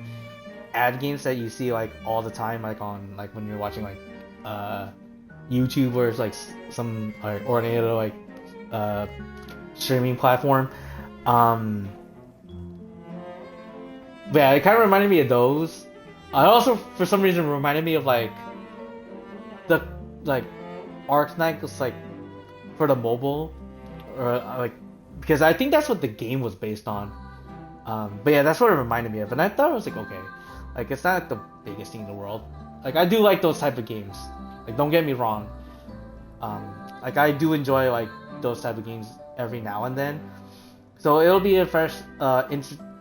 S1: ad games that you see like all the time, like on like when you're watching like uh YouTube or it's like some or any other like uh streaming platform. Um, but yeah, it kind of reminded me of those. I also, for some reason, reminded me of like the like Arknight was like for the mobile, or like because I think that's what the game was based on. But yeah, that's what it reminded me of, and I thought it was like okay, like it's not the biggest thing in the world. Like I do like those type of games. Like don't get me wrong. Like I do enjoy like those type of games every now and then. So it'll be a fresh,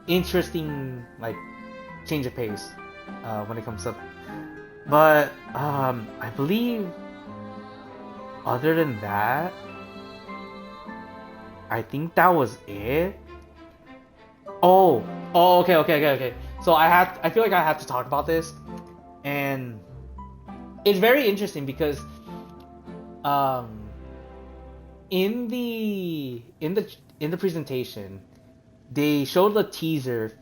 S1: interesting like change of pace when it comes up. But I believe other than that, I think that was it. Okay. So I feel like I have to talk about this, and it's very interesting because um in the presentation they showed the teaser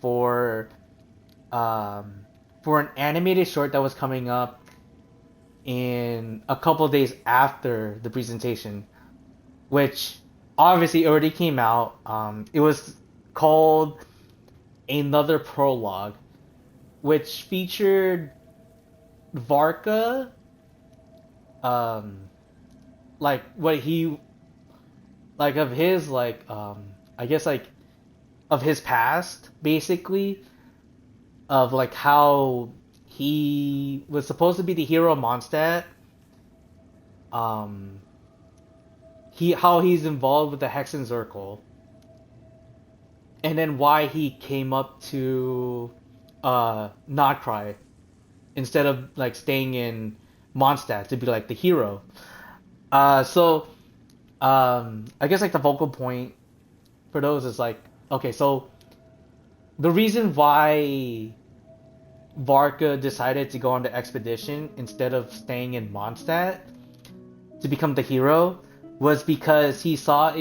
S1: um for an animated short that was coming up in a couple of days after the presentation, which obviously already came out. It was called Another Prologue, which featured Varka, um, like what he like of his like I guess like of his past basically, of like how he was supposed to be the hero of Mondstadt, um how he's involved with the Hexen Circle, and then why he came up to Notcry instead of like staying in Mondstadt to be like the hero. So I guess like the focal point for those is like okay, so the reason why Varka decided to go on the expedition instead of staying in Mondstadt to become the hero was because he saw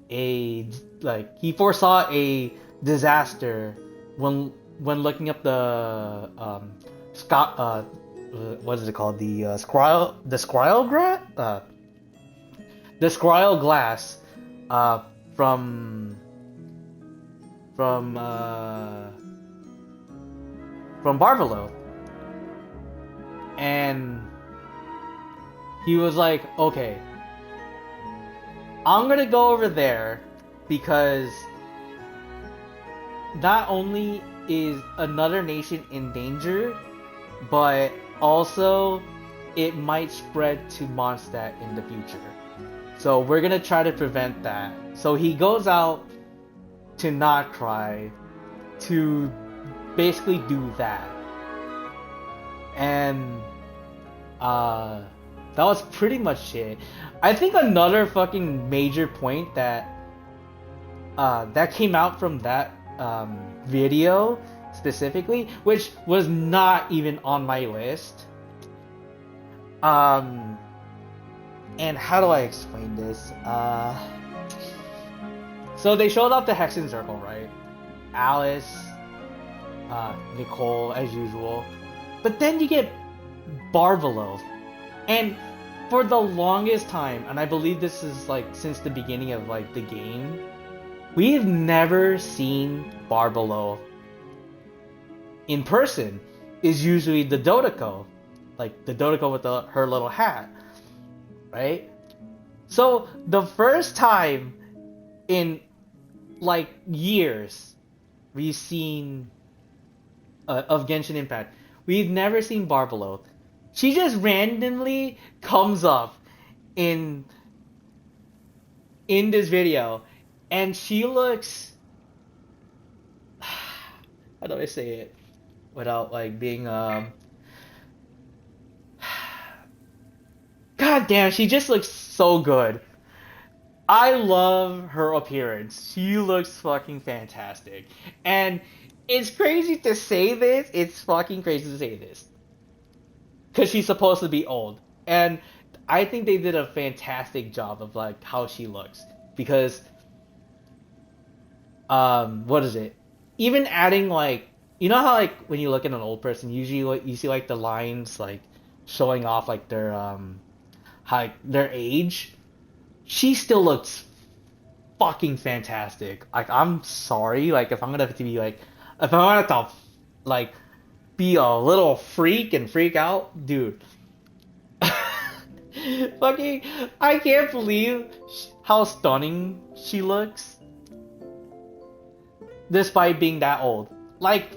S1: he foresaw a disaster when looking up the Scott what is it called, the scryal glass uh from from uh from Barvalo, and he was like, okay, I'm gonna go over there because not only is another nation in danger, but also it might spread to Mondstadt in the future. So we're gonna try to prevent that. So he goes out to not cry to basically do that. And that was pretty much it. I think another fucking major point that that came out from that video specifically, which was not even on my list. And how do I explain this? So they showed up the Hexen Circle, right? Alice, Nicole, as usual. But then you get Barvalo. And for the longest time, and I believe this is like since the beginning of like the game, we've never seen Barvalo in person. Is usually the Dodoko. Like the Dodoko with her little hat. Right? So the first time in like years we've seen of Genshin Impact, we've never seen Barvalo. She just randomly comes up in this video, and she looks, how do I say it without like being god damn, she just looks so good. I love her appearance. She looks fucking fantastic. And it's crazy to say this. It's fucking crazy to say this. Because she's supposed to be old. And I think they did a fantastic job of like how she looks. Because, what is it? Even adding like, you know how like when you look at an old person, usually you see like the lines like showing off like their age. She still looks fucking fantastic. Like, I'm sorry, like if I'm gonna have to be like, if I'm gonna have to like be a little freak and freak out, dude. Fucking, I can't believe how stunning she looks, despite being that old. Like,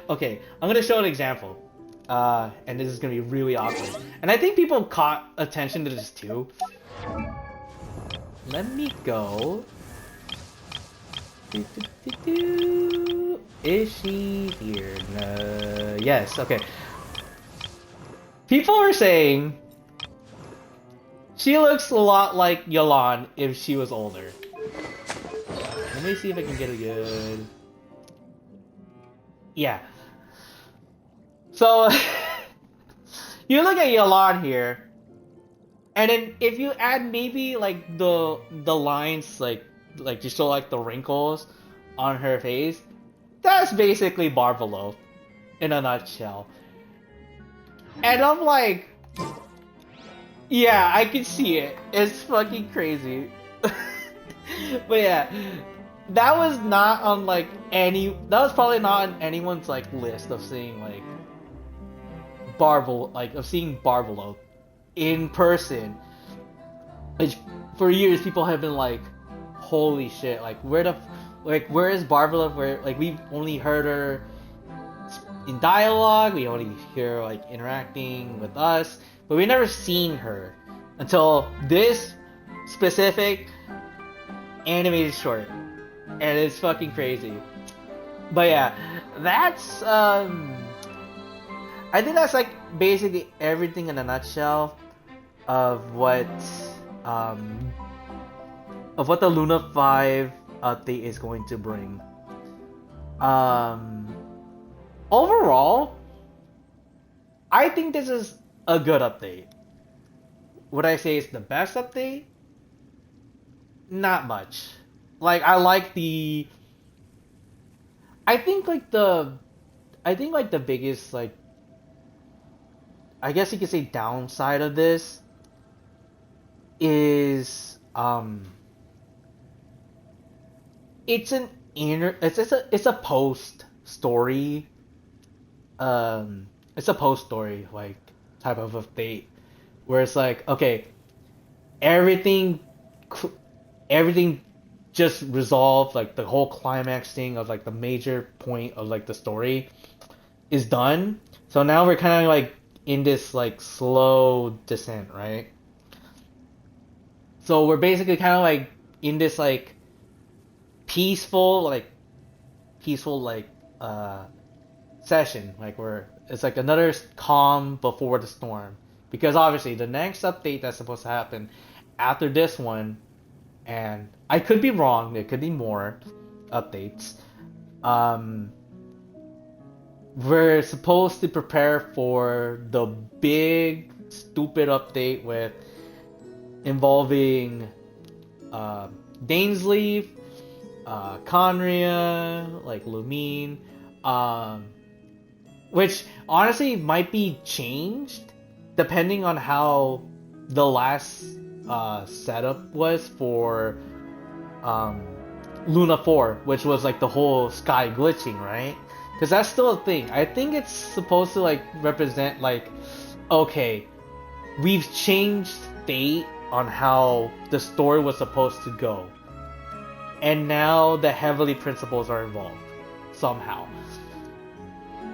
S1: okay, I'm gonna show an example. And this is gonna be really awkward. And I think people caught attention to this too. Let me go. Is she here? No. Yes, okay. People are saying she looks a lot like Yolan if she was older. Let me see if I can get a good... Yeah. So, you look at Yolan here, and then if you add maybe like the lines like to show like the wrinkles on her face, that's basically Barvalo in a nutshell. And I'm like, yeah, I can see it. It's fucking crazy. But yeah, that was not on like that was probably not on anyone's like list of seeing like seeing Barvalo in person. Which for years people have been like, holy shit, like where is Barvalo? Where like we've only heard her in dialogue, we only hear her like interacting with us, but we've never seen her until this specific animated short. And it's fucking crazy. But yeah, that's I think that's like basically everything in a nutshell of what the Luna 5 update is going to bring. Overall, I think this is a good update. Would I say it's the best update? not much. Like I like the I think like the I think like the biggest like I guess you could say downside of this is it's an it's a post story it's a post story like type of update where it's like okay everything everything just resolved like the whole climax thing of like the major point of like the story is done. So now we're kind of like in this like slow descent, right? So we're basically kind of like in this like peaceful like peaceful like uh session like where it's like another calm before the storm because obviously the next update that's supposed to happen after this one and I could be wrong there could be more updates um we're supposed to prepare for the big stupid update with involving uh, Dainsleif, Conria, like Lumine, um, which honestly might be changed depending on how the last setup was for um, Luna 4, which was like the whole sky glitching, right? Because that's still a thing. I think it's supposed to like represent like, okay, we've changed state on how the story was supposed to go, and now the Heavenly Principles are involved somehow.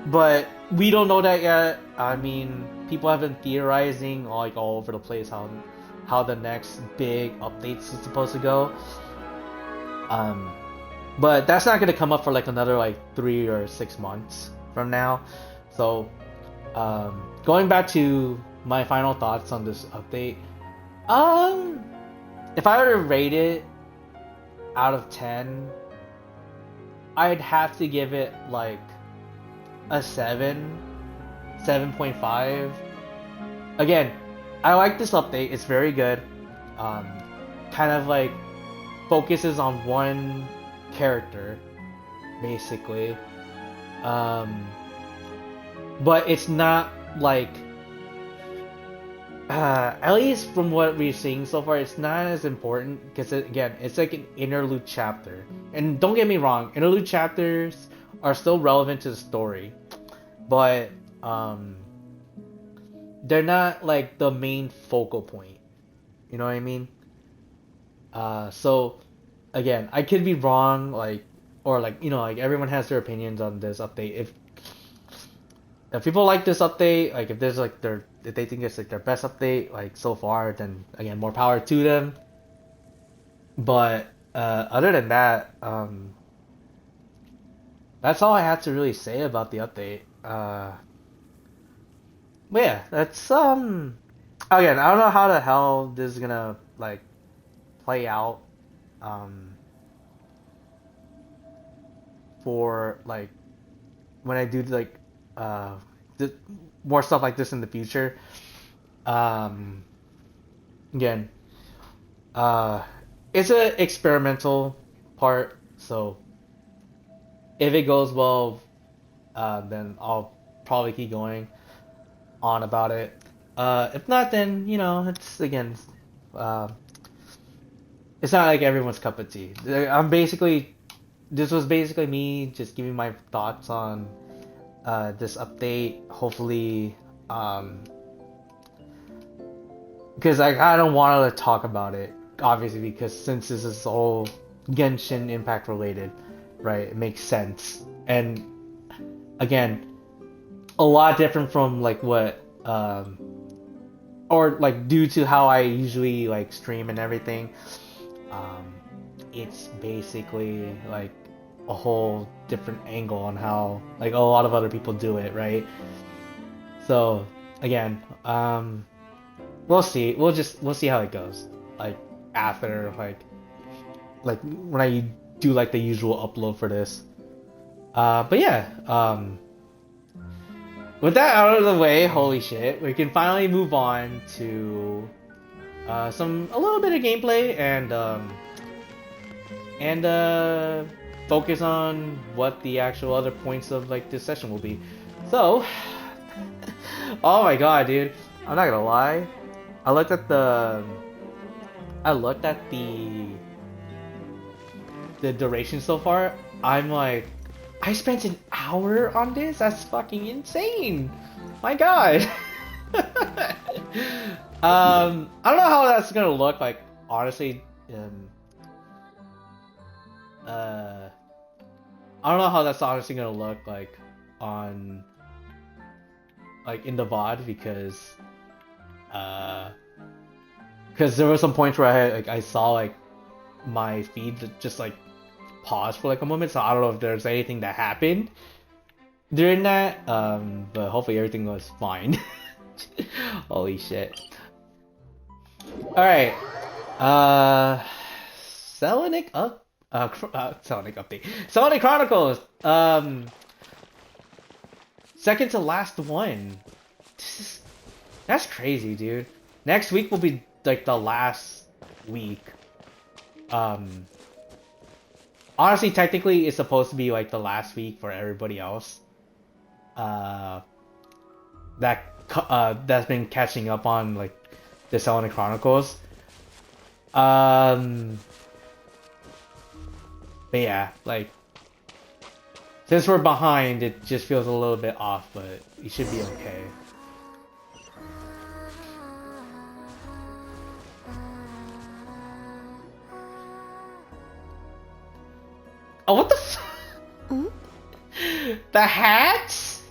S1: But we don't know that yet. I mean, people have been theorizing like all over the place how the next big updates is supposed to go. Um, but that's not gonna come up for like another like 3 or 6 months from now. So, going back to my final thoughts on this update, um, if I were to rate it out of 10, I'd have to give it like a 7, 7.5. Again, I like this update. It's very good. Um, kind of like focuses on one character, basically. Um, but it's not like, at least from what we're seeing so far, it's not as important because again, it's like an interlude chapter. And don't get me wrong, interlude chapters are still relevant to the story, but they're not like the main focal point. You know what I mean? So again, I could be wrong, like, or like like everyone has their opinions on this update. If people like this update, like if there's like if they think it's like their best update like so far, then again more power to them. But other than that, that's all I have to really say about the update. But yeah, that's again I don't know how the hell this is gonna like play out um for like when I do like uh th- more stuff like this in the future. Um, again, uh, it's an experimental part, so if it goes well, then I'll probably keep going on about it. If not, then it's again, uh, it's not like everyone's cup of tea. This was basically me just giving my thoughts on this update. Hopefully, because I don't want to talk about it, obviously, because since this is all Genshin Impact related, right? It makes sense. And again, a lot different from like what or like due to how I usually like stream and everything. Um, it's basically like a whole different angle on how like a lot of other people do it, right? So again, we'll see. We'll see how it goes. Like after like when I do like the usual upload for this. But yeah, with that out of the way, holy shit, we can finally move on to a little bit of gameplay and and focus on what the actual other points of like this session will be. So, oh my god, dude, I'm not gonna lie. I looked at the, I looked at the duration so far. I'm like, I spent an hour on this. That's fucking insane. My god. I don't know how that's gonna look like. Honestly, I don't know how that's honestly gonna look like on, like in the VOD because there were some points where I had, like I saw like my feed just like pause for like a moment, so I don't know if there's anything that happened during that. But hopefully everything was fine. Holy shit. Alright. Selenic up Selenic update. Selenic Chronicles! Second to last one. That's crazy, dude. Next week will be like the last week. Honestly, technically, it's supposed to be like the last week for everybody else. That's been catching up on like the Selenic Chronicles. But yeah, like since we're behind, it just feels a little bit off, but it should be okay. Oh, what the f- The hats?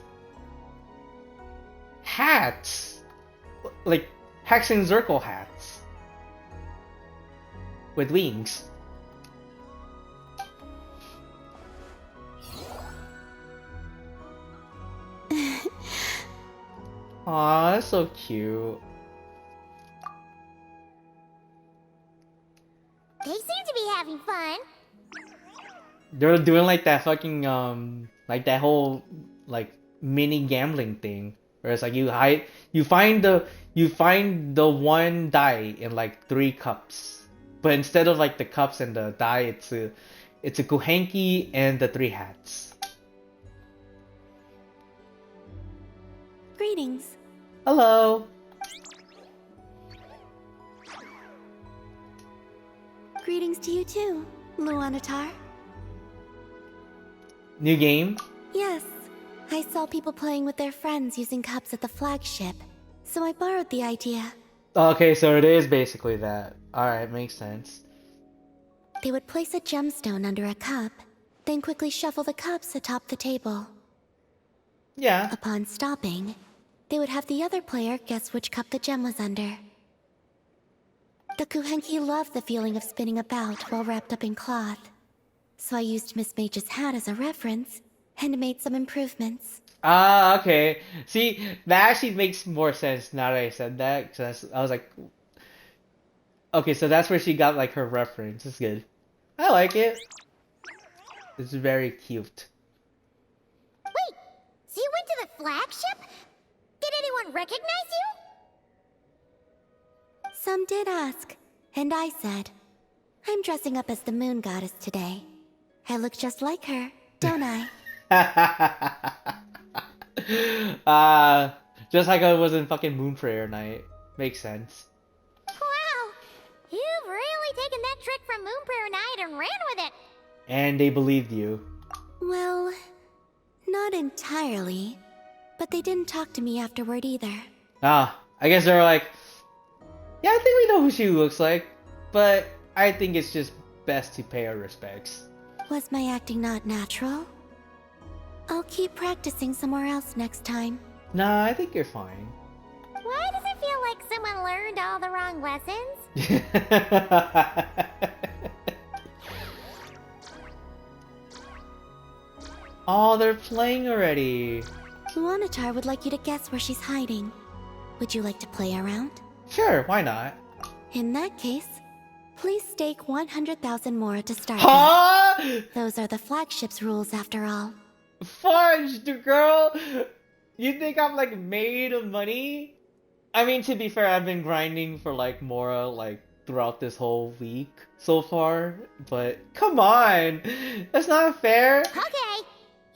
S1: Hats? Like Hex and Zircle hats. With wings. Aw, that's so cute.
S2: They seem to be having fun.
S1: They're doing like that fucking like that whole like mini gambling thing where it's like you find the one die in like 3 cups, but instead of like the cups and the die, it's a Kuhenki and the 3 hats.
S3: Greetings.
S1: Hello.
S3: Greetings to you too, Luanatar.
S1: New game?
S3: Yes, I saw people playing with their friends using cups at the flagship, so I borrowed the idea.
S1: Okay, so it is basically that. Alright, makes sense.
S3: They would place a gemstone under a cup, then quickly shuffle the cups atop the table.
S1: Yeah.
S3: Upon stopping, they would have the other player guess which cup the gem was under. The Kuhenki loved the feeling of spinning about while wrapped up in cloth, so I used Miss Mage's hat as a reference and made some improvements.
S1: Ah, okay. See, that actually makes more sense now that I said that. Cause I was like, okay, so that's where she got like her reference. It's good. I like it. It's very cute.
S2: Wait, so you went to the flagship? Did anyone recognize you?
S3: Some did ask, and I said, I'm dressing up as the moon goddess today. I look just like her, don't I?
S1: Just like I was in fucking Moon Prayer Night. Makes sense.
S2: Wow, you've really taken that trick from Moon Prayer Night and ran with it.
S1: And they believed you.
S3: Well, not entirely, but they didn't talk to me afterward either.
S1: Ah, I guess they were like, yeah, I think we know who she looks like, but I think it's just best to pay our respects.
S3: Was my acting not natural? I'll keep practicing somewhere else next time.
S1: Nah, I think you're fine.
S2: Why does it feel like someone learned all the wrong lessons?
S1: Oh, they're playing already.
S3: Luanatar would like you to guess where she's hiding. Would you like to play around?
S1: Sure, why not?
S3: In that case, please stake 100,000 more to start
S1: Huh?
S3: with. Those are the flagship's rules after all.
S1: Fudge, girl! You think I'm like made of money? I mean, to be fair, I've been grinding for like more like throughout this whole week so far, but come on, that's not fair.
S2: Okay,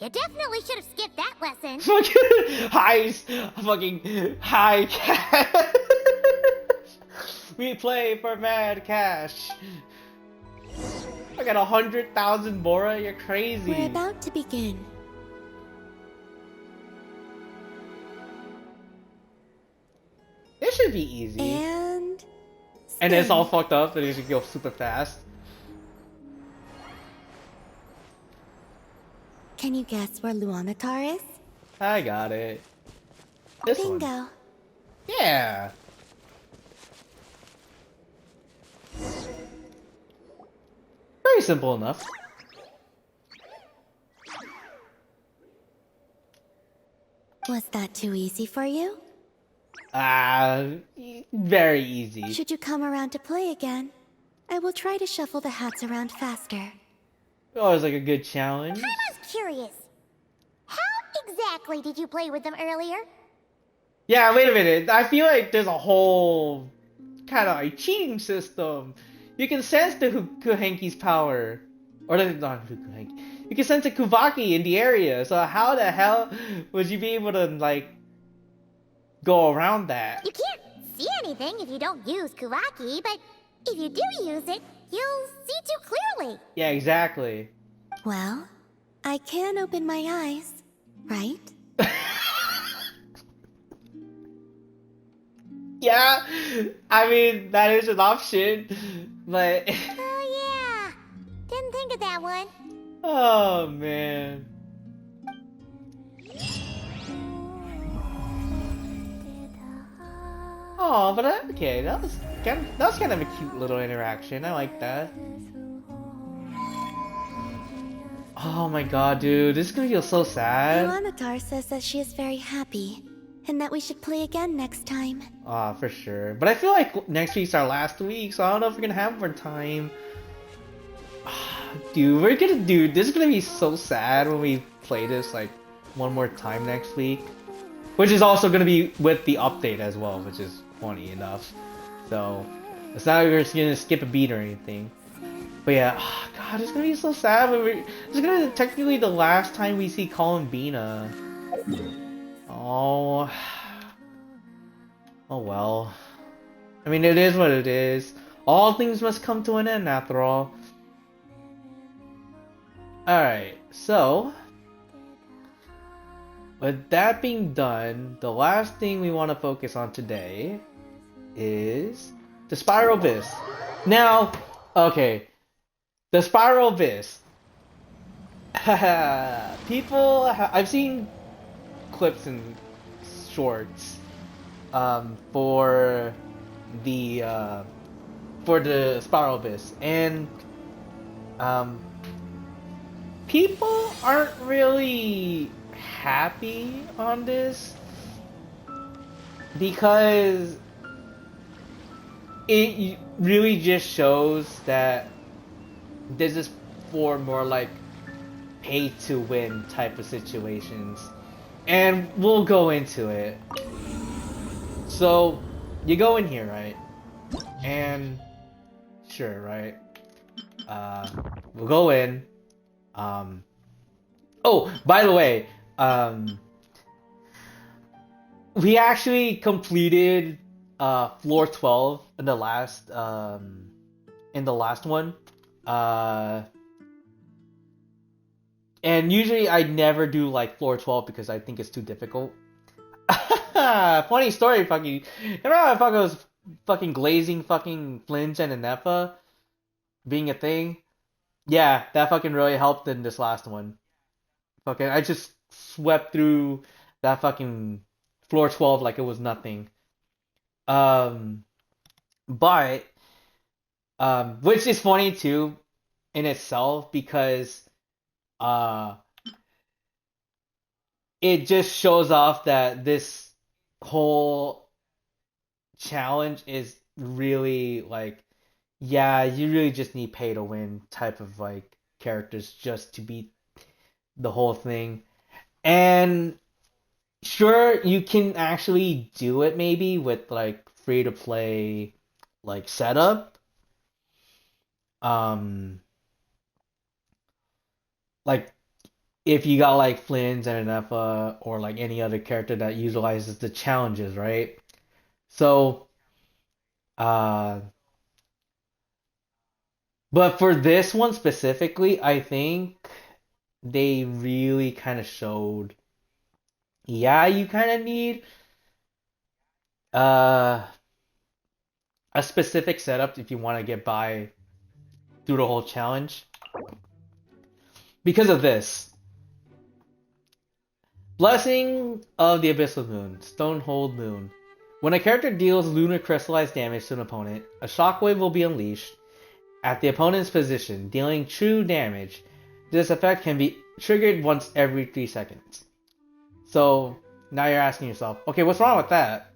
S2: you definitely should have skipped that lesson.
S1: Fucking high cash. We play for mad cash. I got 100,000 Bora. You're crazy.
S3: We're about to begin.
S1: It should be easy.
S3: And
S1: It's all
S3: spin.
S1: fucked up, and you should go super fast.
S3: Can you guess where Luanatar is?
S1: I got it. This
S3: Bingo.
S1: one. Yeah. Very simple enough.
S3: Was that too easy for you?
S1: Very easy.
S3: Should you come around to play again, I will try to shuffle the hats around faster.
S1: Oh, it's like a good challenge.
S2: I was curious. How exactly did you play with them earlier?
S1: Yeah, wait a minute. I feel like there's a whole kind of like cheating system. You can sense the Kuhenki's power. Or not Kuhenki. You can sense the Kuvaki in the area. So how the hell would you be able to like go around that?
S2: You can't see anything if you don't use Kuvaki, but if you do use it, you'll see too clearly.
S1: Yeah, exactly.
S3: Well, I can open my eyes, right?
S1: Yeah, I mean that is an option, but
S2: Oh yeah, didn't think of that one.
S1: oh man. Oh, but okay, that was kind of a cute little interaction. I like that. Oh my god, dude, this is gonna feel so sad.
S3: Luanatar says that she is very happy, and that we should play again next time.
S1: Ah, for sure. But I feel like next week's our last week, so I don't know if we're gonna have more time. Dude, this is gonna be so sad when we play this like one more time next week. Which is also gonna be with the update as well, which is funny enough. So it's not like we're just gonna skip a beat or anything. But yeah, oh, god, it's gonna be so sad when it's gonna be technically the last time we see Columbina. Oh. Oh well. I mean, it is what it is. All things must come to an end after all. Alright, so with that being done, the last thing we want to focus on today is the Spiral Abyss. Now, okay, the Spiral Abyss. I've seen clips and shorts for the Spiral Abyss, and people aren't really happy on this because it really just shows that this is for more like pay to win type of situations, and we'll go into it. So you go in here, right? And sure, right? We'll go in. Oh, by the way, we actually completed floor 12 in the last one. And usually I never do like floor 12 because I think it's too difficult. Funny story, fucking. Remember how I fucking was fucking glazing fucking Flinch and Inepa being a thing? Yeah, that fucking really helped in this last one. Fucking, I just swept through that fucking floor 12 like it was nothing. But which is funny too in itself because it just shows off that this whole challenge is really like, yeah, you really just need pay to win type of like characters just to beat the whole thing. And sure, you can actually do it maybe with like free to play like setup, um like if you got like Flynn's and Anefa or like any other character that utilizes the challenges, right? So uh but for this one specifically, I think they really kind of showed, yeah, you kind of need uh a specific setup if you want to get by through the whole challenge. Because of this, Blessing of the Abyssal Moon, Stonehold Moon. When a character deals lunar crystallized damage to an opponent, a shockwave will be unleashed at the opponent's position, dealing true damage. This effect can be triggered once every 3 seconds. So now you're asking yourself, okay, what's wrong with that?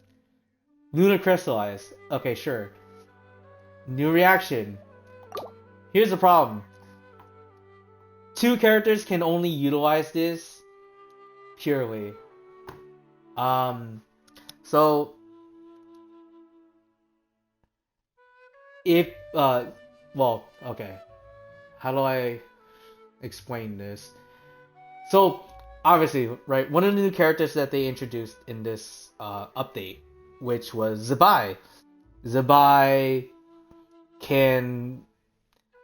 S1: Lunar crystallized. Okay, sure. New reaction. Here's the problem. 2 characters can only utilize this purely. Um, so if well, okay. How do I explain this? So obviously, right, one of the new characters that they introduced in this update, which was Zabai. Zabai can,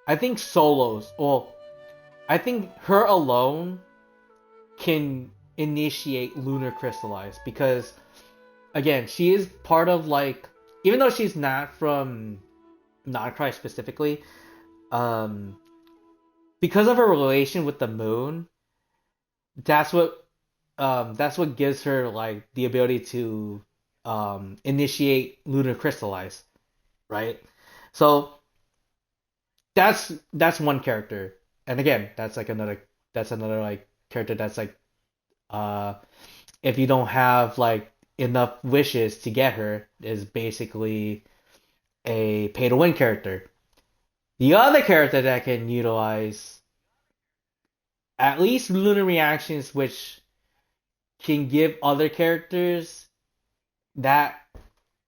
S1: I think, solos. Well, I think her alone can initiate lunar crystallize because again, she is part of like, even though she's not from Notcry specifically, um, because of her relation with the moon, that's what gives her like the ability to initiate lunar crystallize, right? So that's one character, and again, that's another like character that's like uh if you don't have like enough wishes to get her, is basically a pay to win character. The other character that can utilize at least lunar reactions, which can give other characters that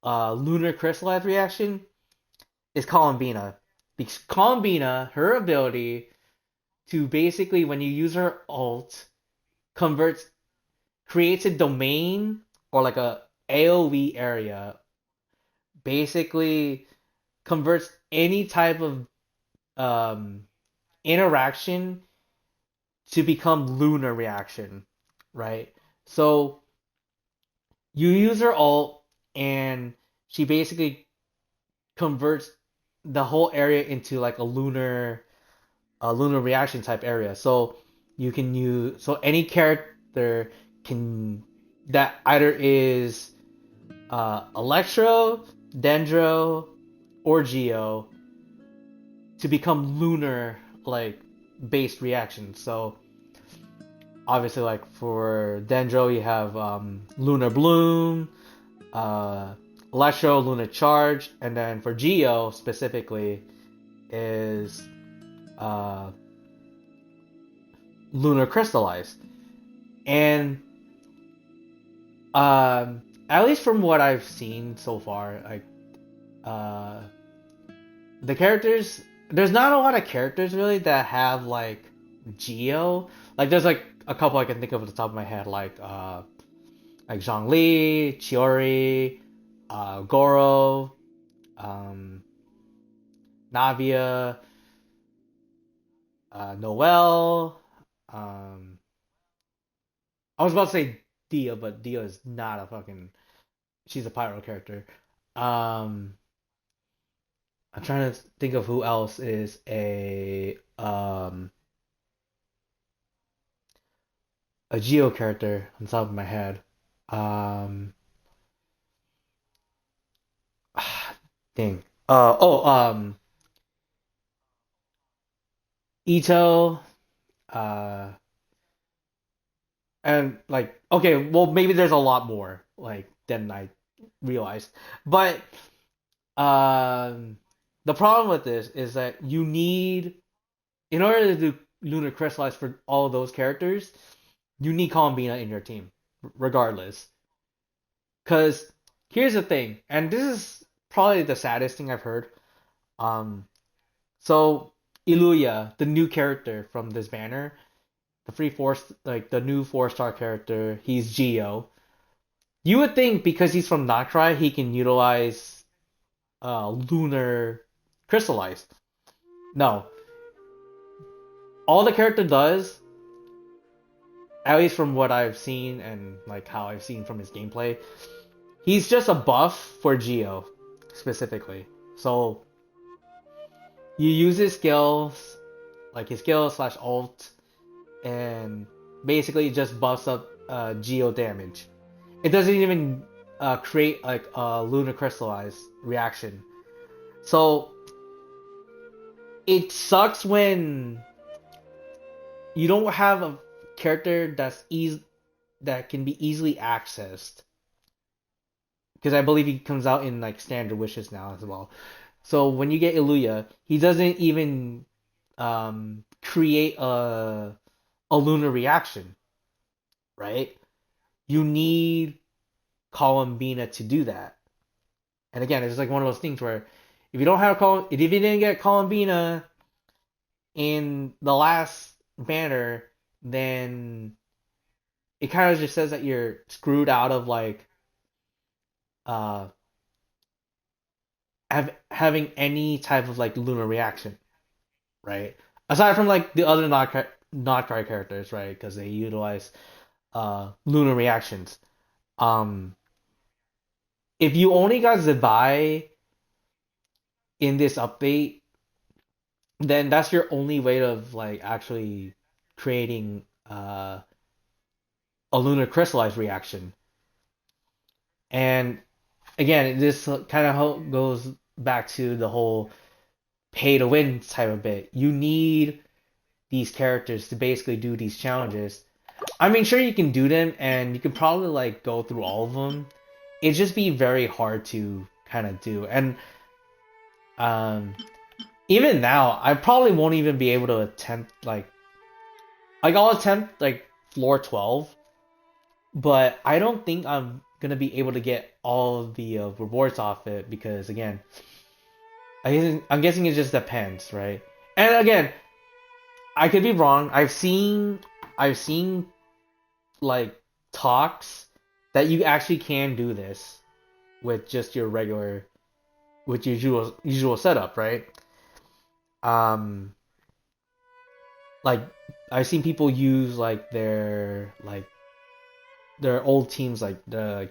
S1: lunar crystallized reaction, is Columbina. Because Columbina, her ability to basically, when you use her ult, converts, creates a domain or like a AoE area, basically converts any type of um, interaction to become lunar reaction, right? So you use her ult, and she basically converts the whole area into like a lunar reaction type area. So you can use, so any character can, that either is Electro, Dendro, or Geo, to become lunar like based reactions. So obviously, like for Dendro, you have Lunar Bloom, uh, Electro, Lunar Charge, and then for Geo specifically is uh, Lunar Crystallize. And at least from what I've seen so far, like uh, the characters, there's not a lot of characters really that have like Geo. Like there's like a couple I can think of at the top of my head, like Zhongli, Chiori, Goro, um, Navia, Noelle. Um, I was about to say Dia, but Dia is not a fucking. She's a pyro character. Um, I'm trying to think of who else is a Geo character on top of my head. Um, dang. Ito. Uh, and like, okay, well, maybe there's a lot more like than I realized, but um, the problem with this is that you need, in order to do Lunar Crystallize for all of those characters, you need Columbina in your team, regardless. Because here's the thing, and this is probably the saddest thing I've heard. Um, So Iluya, the new character from this banner, the the new 4-star character, he's Geo. You would think because he's from Noctri, he can utilize lunar crystallize. No, all the character does, at least from what I've seen and like how I've seen from his gameplay, he's just a buff for Geo specifically. So you use his skills, like his skill slash alt, and basically just buffs up Geo damage. It doesn't even create like a lunar crystallize reaction. So it sucks when you don't have a character that can be easily accessed. Because I believe he comes out in like standard wishes now as well. So when you get Iluya, he doesn't even create a lunar reaction, right? You need Columbina to do that. And again, it's like one of those things where if you don't have if you didn't get Columbina in the last banner, then it kind of just says that you're screwed out of like uh having any type of like lunar reaction, right? Aside from like the other not cry characters, right? Because they utilize lunar reactions. Um, if you only got Zebai in this update, then that's your only way of like actually creating a lunar crystallized reaction. And again, this kind of goes back to the whole pay to win type of bit. You need these characters to basically do these challenges. I mean, sure you can do them, and you can probably like go through all of them. It'd just be very hard to kind of do, and um, even now, I probably won't even be able to attempt like I'll attempt like floor 12, but I don't think I'm gonna be able to get all of the rewards off it because again, I'm guessing it just depends, right? And again, I could be wrong. I've seen like talks that you actually can do this with just your regular with your usual setup, right? Um like I've seen people use like their old teams like the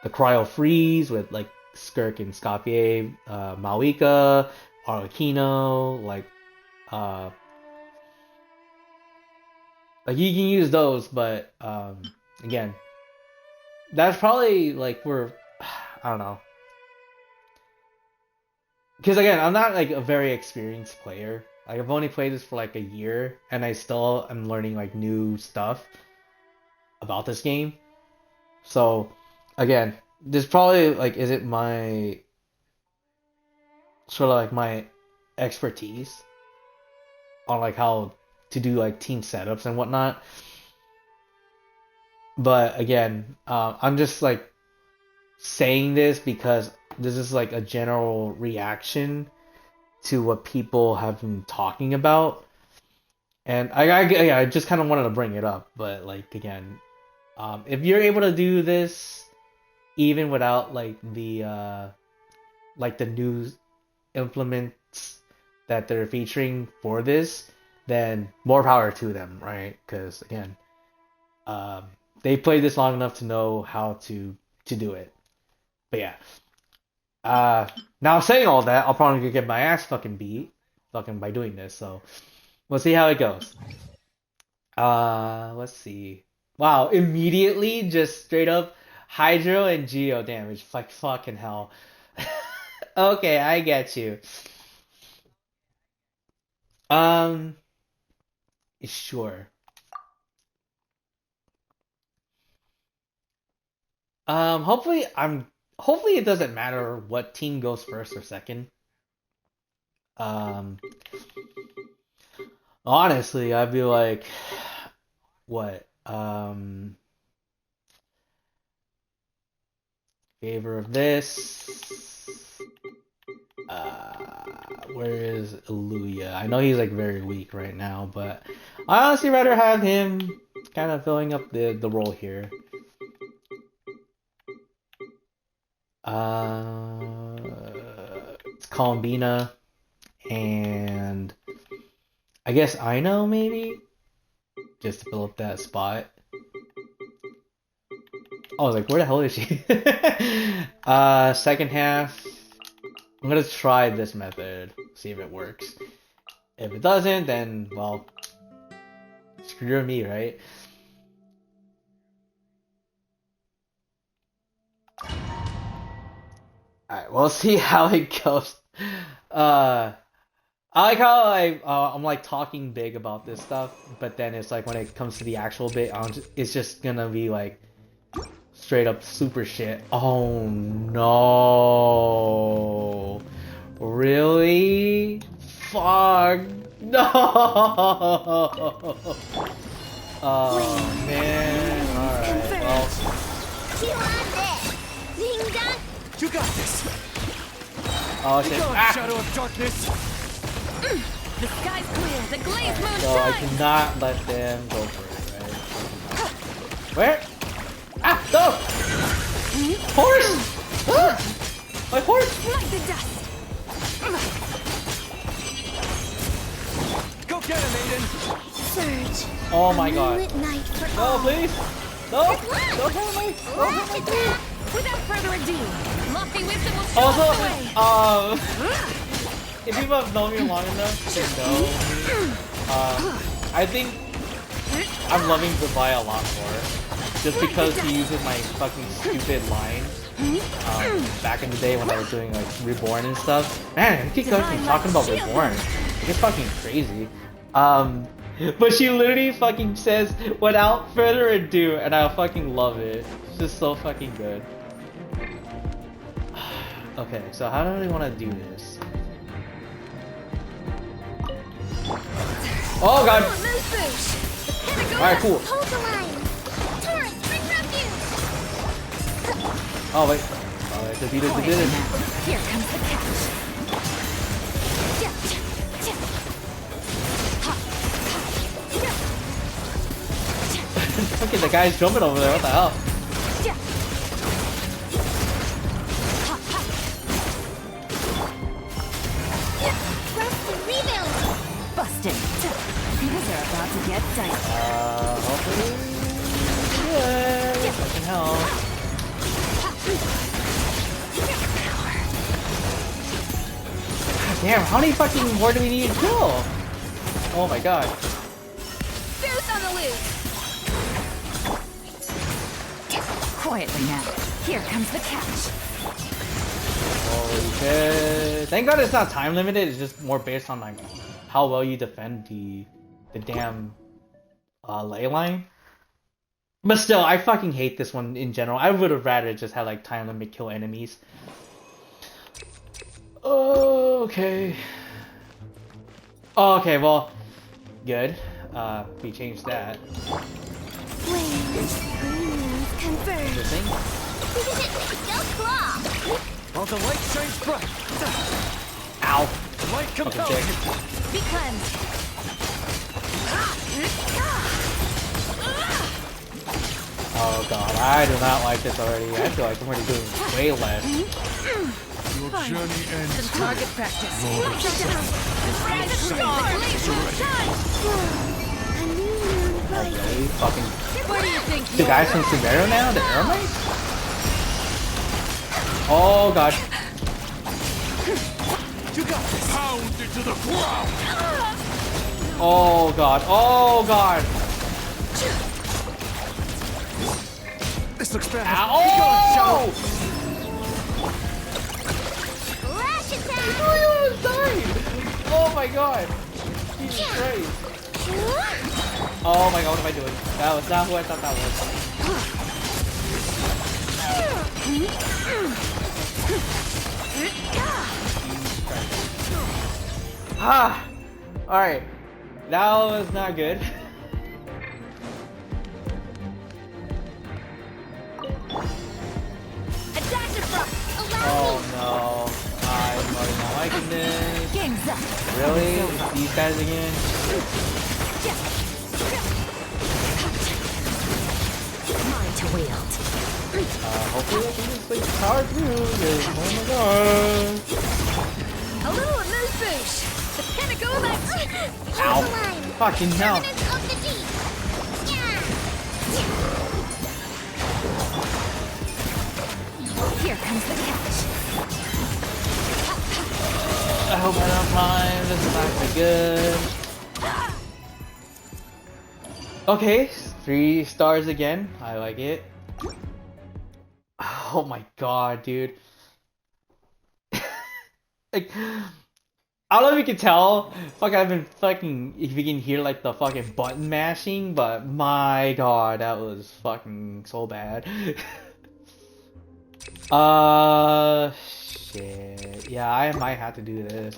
S1: Cryo Freeze with like Skirk and Scapier, Malika, Arlecchino, uh like you can use those, but again, that's probably like where I don't know. Because again, I'm not like a very experienced player. Like I've only played this for like a year, and I still am learning like new stuff about this game. So again, this probably like isn't my sort of like my expertise on like how to do like team setups and whatnot. But again, I'm just like saying this because this is like a general reaction to what people have been talking about. And yeah, I just kind of wanted to bring it up, but like again, if you're able to do this even without like the new implements that they're featuring for this, then more power to them, right? Because again, um, they played this long enough to know how to do it. But yeah, now saying all that, I'll probably get my ass fucking beat, fucking by doing this. So we'll see how it goes. Let's see. Wow, immediately just straight up Hydro and Geo damage. Like fucking hell. Okay, I get you. Um, sure. Hopefully hopefully it doesn't matter what team goes first or second. Um, honestly, I'd be like, what? Favor of this. Where is Illuya? I know he's like very weak right now, but I honestly rather have him kind of filling up the role here. It's Columbina, and I guess I know maybe just to fill up that spot. I was like, where the hell is she? Second half. I'm gonna try this method, see if it works. If it doesn't, then well, screw me, right? Alright, we'll see how it goes. I like how I'm like talking big about this stuff, but then it's like when it comes to the actual bit, it's just gonna be like straight up super shit. Oh no. Really? Fuck. No. Oh man. Alright, well.
S4: You got this.
S1: Oh shit.
S4: Shadow of darkness.
S5: The sky's clear. The glazed moon
S1: So I cannot let them go for it, right? Where? Ah, no! Horse! Ah! My horse!
S5: Like the dust.
S4: Go get him, Aiden.
S3: Surge.
S1: Oh my god.
S3: Moonlit night for
S1: No,
S3: all.
S1: please! No! Don't hurt me! Don't hurt me, please!
S5: Without further ado, lofty wisdom will show
S1: Also,
S5: us the way.
S1: if people have known me long enough to know me, I think I'm loving Goodbye a lot more. Just because he uses my fucking stupid ines. Back in the day when I was doing like Reborn and stuff. Man, I keep talking about Reborn. It's fucking crazy. But she literally fucking says, without further ado, and I fucking love it. It's just so fucking good. Okay, so how do we want to do this? Oh god! Alright, cool.
S2: Hold the line. Torrent, bring refuge.
S1: Oh wait. Oh wait, did it.
S5: Here comes the catch.
S1: Okay, the guy's jumping over there, what the hell?
S5: Busted. Things are about to get dicey.
S1: Hopefully. Yeah, fucking hell. God damn, how many fucking more do we need to kill? Oh my god.
S5: Boots on the loose. Quietly now. Here comes the catch.
S1: Holy shit. Thank god it's not time limited, it's just more based on like how well you defend the damn ley line. But still, I fucking hate this one in general. I would have rather just had like time limit kill enemies. Okay. Okay, well, good. We changed that.
S3: Converge.
S1: Good thing.
S2: Go claw.
S4: While the light shines bright.
S1: Ow.
S4: The light
S1: Fucking
S4: compels.
S1: dick.
S5: Be cleansed.
S1: Oh god, I do not like this already. I feel like I'm already doing way less.
S4: Your journey ends.
S5: Some target practice.
S4: Lord of
S5: Rise the storm. The glazed moon shines.
S3: A new moon bright.
S1: Okay, fucking
S5: Where do you think
S1: the
S5: you're
S1: guys from Sumeru now? The Arrow Knights? Oh god.
S4: You got this. Pound into the ground.
S1: Oh god. Oh god.
S4: This looks bad.
S1: Ow.
S4: Be gone, Shadow.
S2: Lash attack.
S1: Oh, you almost died. Oh my god. Jesus Christ. Oh my god, what am I doing? That was not who I thought that was. Ah! Alright. That was not good.
S5: a dash of frost.
S1: Oh no. I'm already not liking this.
S5: Game's
S1: Really? These guys again?
S5: Mine to wield.
S1: Hopefully I can just like power through this. Oh my god.
S5: A little amuse bouche. The pinnacle of
S1: Ow. Fucking hell.
S2: Of the deep. Yeah.
S5: Here comes the catch.
S1: I hope I don't mind. This is actually good. Okay, 3 stars again. I like it. Oh my god, dude. Like, I don't know if you can tell. Fuck, I've been fucking. If you can hear like the fucking button mashing, but my god, that was fucking so bad. Shit. Yeah, I might have to do this.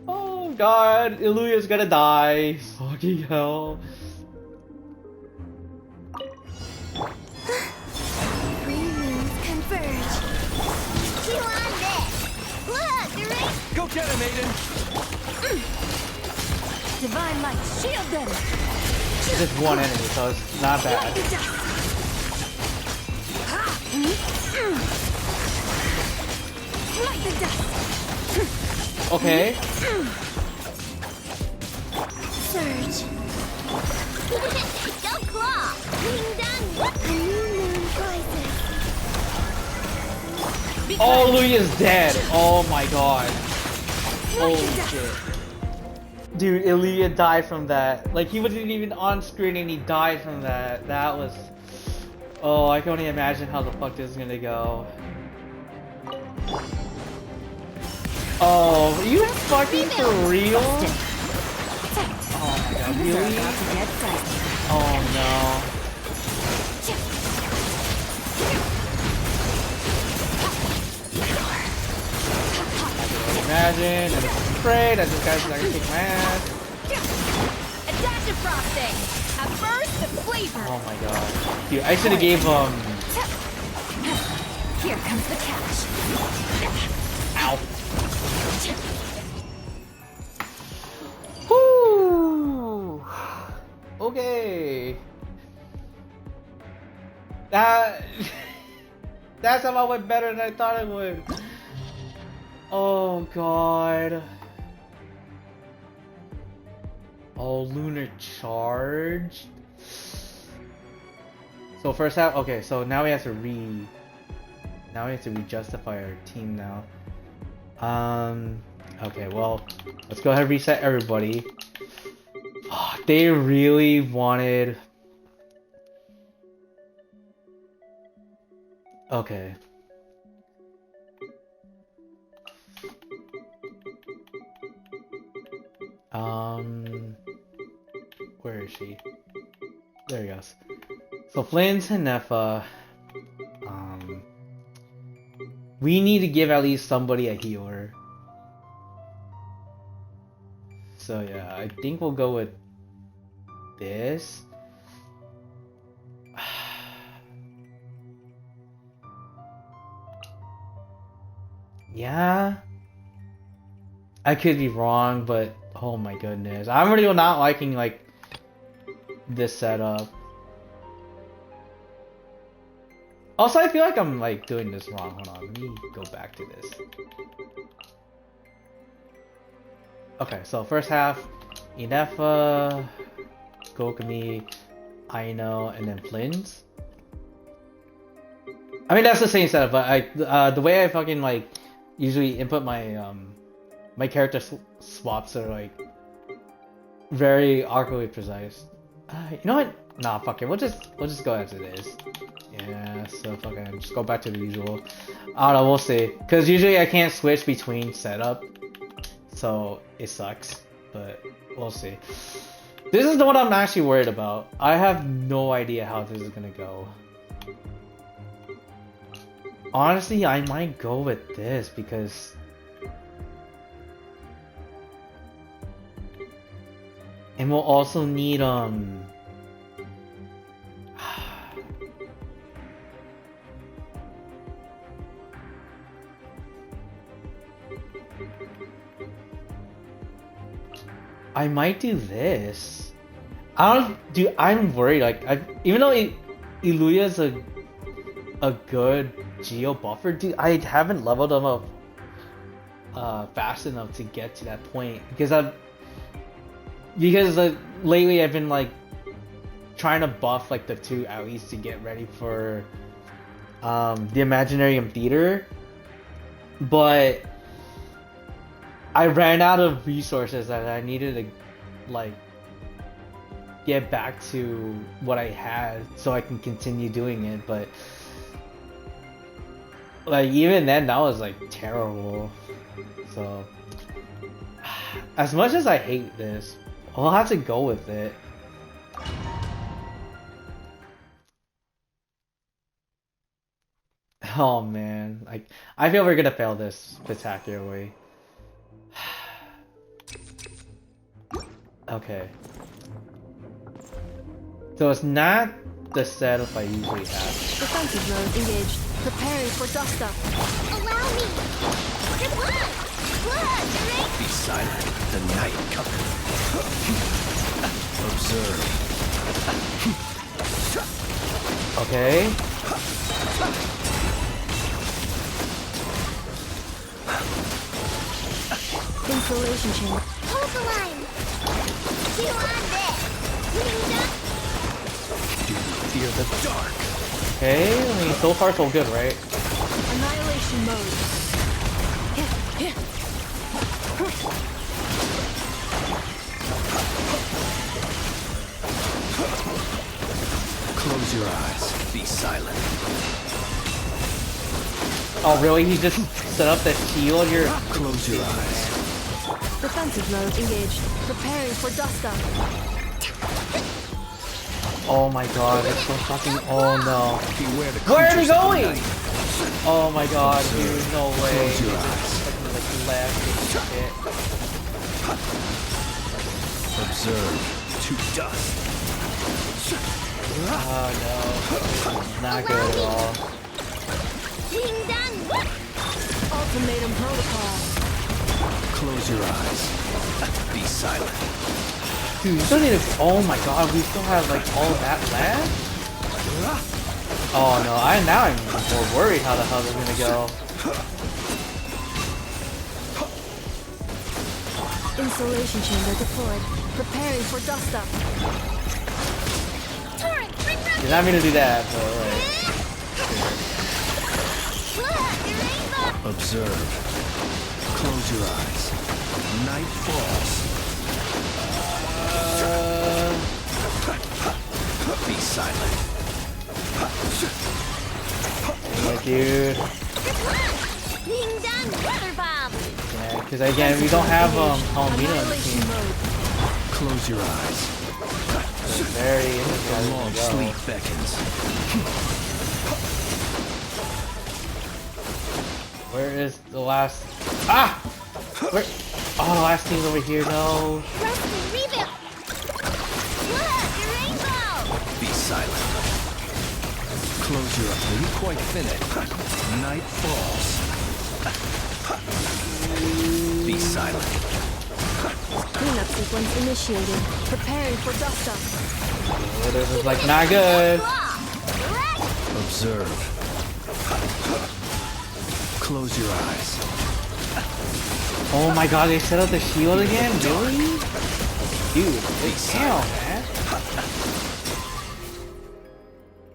S1: Oh god, Illuya's gonna die. Fucking hell.
S3: Three moons converge.
S2: Chew on this. Look, the ring.
S4: Go get him, Aiden!
S5: Divine light, shield them.
S1: It's just one enemy, so it's not
S5: Light
S1: bad.
S5: the dust. Light the dust.
S1: Okay.
S3: Surge.
S2: Go claw. Ding dong.
S3: A new moon rises.
S1: Oh, Illuya's dead. Oh my god. Holy shit. Dude, Illuya died from that. Like, he wasn't even on screen and he died from that. That was... Oh, I can only imagine how the fuck this is gonna go. Oh, you fucking for real? Oh my god,
S5: These are
S1: really?
S5: about to get dicey.
S1: Oh no. Imagine, and I'm afraid that this guy's gonna kick my ass.
S5: A dash of frosting. A burst of flavor.
S1: Oh my god. Dude, I should have gave
S5: Here comes the catch.
S1: Ow. Whoo! Okay. That somehow went better than I thought it would. Oh god. Oh, Lunar charged. So first half, okay, so now we have to justify our team now. Okay, well, let's go ahead and reset everybody. Oh, they really wanted... Okay. Where is she? There he goes. So Flynn's and Neffa, we need to give at least somebody a healer. So yeah, I think we'll go with this. Yeah, I could be wrong, but oh my goodness, I'm really not liking like this setup. Also, I feel like I'm like doing this wrong. Hold on, let me go back to this. Okay, so first half, Inefa, Gokami, Aino, and then Flynn's. I mean, that's the same setup, but the way I fucking like usually input my my character swaps are like very awkwardly precise. You know what? Nah, fuck it. We'll just go as it is. Yeah, so fucking just go back to the usual. I don't know. We'll see. Cause usually I can't switch between setup, so it sucks. But we'll see. This is the one I'm actually worried about. I have no idea how this is gonna go. Honestly, I might go with this because and we'll also need I might do this. I don't do. I'm worried. Like, even though Iluya is a good Geo buffer, dude, I haven't leveled him up fast enough to get to that point because lately I've been like trying to buff like the two alleys to get ready for the Imaginarium Theater, but I ran out of resources that I needed to like get back to what I had so I can continue doing it, but like even then that was like terrible. So as much as I hate this, I'll have to go with it. Oh man, like I feel we're gonna fail this spectacularly. Okay. So it's not the setup I usually have.
S5: Defensive mode engaged. Preparing for dust up.
S2: Allow me! Good luck! Look, right?
S4: Be silent. The night cometh. Observe.
S1: Okay.
S5: Installation chamber.
S2: Hold the line! Chew on this! Ninja!
S4: Do you fear the dark?
S1: Okay, I mean so far so good, right?
S5: Annihilation mode.
S4: Close your eyes. Be silent.
S1: Oh really? He just set up that shield? You're
S4: Close your eyes.
S5: Defensive mode engaged. Preparing for dust up.
S1: oh my god, it's so fucking oh no.
S4: Beware the
S1: Where are we
S4: creatures of the
S1: going?
S4: night.
S1: Oh my god, dude, no way.
S4: Close your eyes.
S1: Fucking like left and shit.
S4: Observe. To dust.
S1: Oh no. Not good at all.
S2: Ding dong!
S5: Ultimatum protocol.
S4: Close your eyes. Be silent.
S1: Dude, we still need to oh my god, we still have like all that left? Oh no, now I'm more worried how the hell they're gonna go.
S5: Installation chamber deployed. Preparing for dust up.
S2: Torrent, bring back
S1: Did not mean to do that, but alright.
S2: look, rainbow!
S4: Observe. Close your eyes. Night falls. Be silent.
S1: Like, dude.
S2: Ding dong, weather bomb!
S1: Yeah, because again, we don't have Palomino in the
S5: Annihilation
S1: team.
S5: mode.
S4: Close your eyes.
S1: So very
S4: The
S1: interesting
S4: long
S1: to go.
S4: sleep beckons.
S1: Where is the last ah? Where oh the last team's over here, no.
S2: Rusty, rebuild! Look, rainbow!
S4: Be silent. Close your eyes. Are you quite finished? Night falls. Be silent.
S5: Cleanup sequence initiated. Preparing for dust up.
S1: Oh, this is like not good.
S4: Observe. Close your eyes.
S1: Oh my god, they set up the shield again? Really? Dude, damn, man.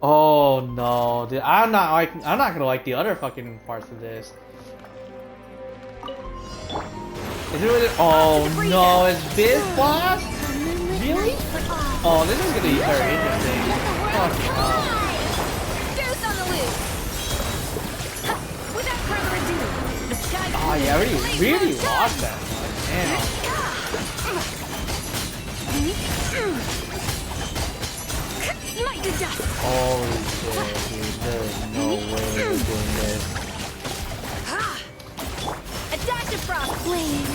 S1: Oh no, dude, I'm not gonna like the other fucking parts of this. Is it really? Oh no, is this boss? Really? Oh, this is gonna be very interesting. Oh,
S5: Deuce on the loose. Without further ado, the sky.
S1: oh yeah, I really lost that one. Damn.
S5: Light to dust.
S1: Holy shit, dude, there is no way we're doing this.
S5: A dash of frost flame.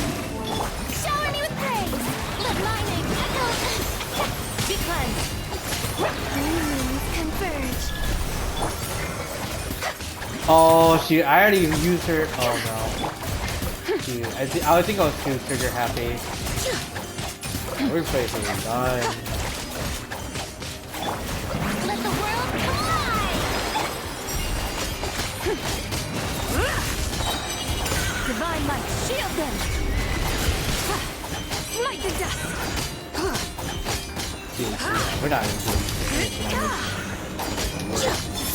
S2: Shower me with praise! Let lightning echo!
S5: Be cleansed.
S2: Demons converge!
S1: Oh shoot, I already used her. Oh no. Dude, I think I was too trigger happy. We're facing time.
S2: Let the world collide!
S5: Divine light, shield them! Smite the dust!
S1: Dude, yeah, we're not even doing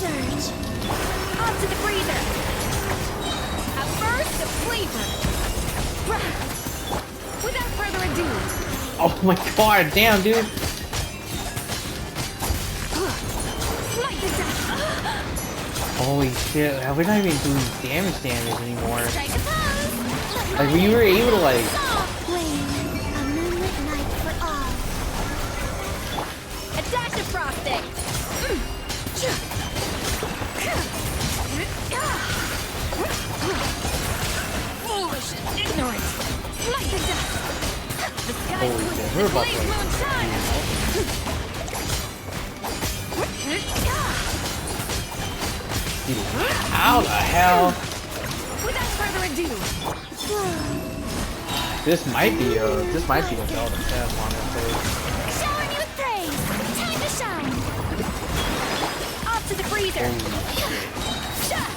S5: Surge! Onto the freezer! A burst of flavor! Without further ado,
S1: Oh my god, damn, dude.
S5: smite the dust!
S1: Holy shit, we're not even doing damage anymore.
S5: Strike a pose!
S1: Like, we were able to, like...
S3: Flame, a moonlit night for all.
S5: A dash of frosting! Foolish and ignorant! Smite the dust! The sky's
S1: Holy
S5: blue,
S1: shit,
S5: the
S1: we're about
S5: blaze
S1: to...
S5: moon shines!
S1: Dude, how the hell?
S5: Without further ado,
S1: This might be a Zelda test, honestly.
S5: showering you with praise! Time to shine! Off to the freezer!
S1: Holy shit.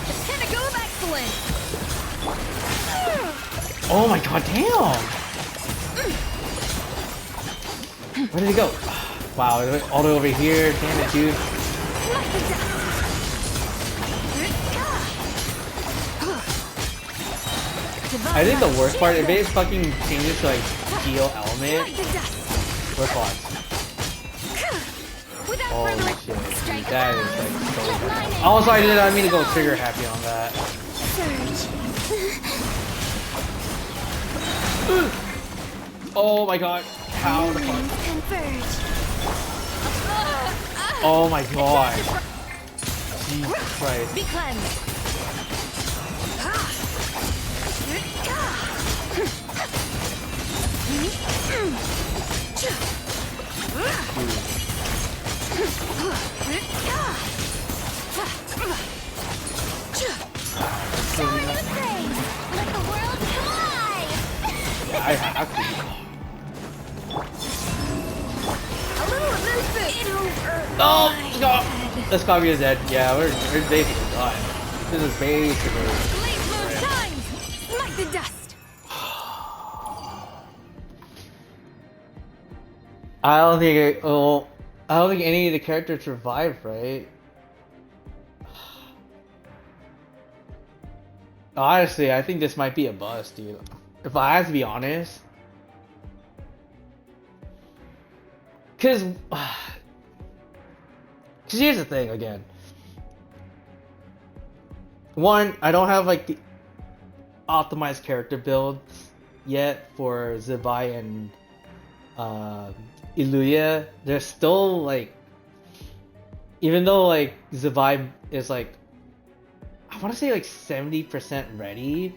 S5: The pinnacle of excellence!
S1: Oh my god, damn! Where did he go? Wow, it went all the way over here. Damn it, dude.
S5: Smite the dust!
S1: I think the worst part, if it fucking changes to like steel element,
S5: Smite the dust!
S1: we're fucked.
S5: Without
S1: Holy
S5: further
S1: shit, dude,
S5: strike a
S1: that is
S5: pose.
S1: like so
S5: Let
S1: bad.
S5: mine
S1: Also, I didn't mean to go trigger happy on that.
S3: Surge.
S1: Oh my god, how the fuck?
S3: Flames converge.
S1: Oh my god. Jesus Christ.
S5: Be cleansed!
S2: Showering you with praise! Let the world collide!
S1: I have to.
S5: A little of this bit!
S1: Oh, God. This copy is dead. Yeah, we're basically done. This is basically...
S5: Blaze moon shines! Smite the dust!
S1: I don't think any of the characters survived, right? Honestly, I think this might be a bust, dude. If I have to be honest. Cause here's the thing again. One, I don't have like the optimized character builds yet for Zebai and Illuya. They're still like, even though like Zebai is like, I want to say like 70% ready,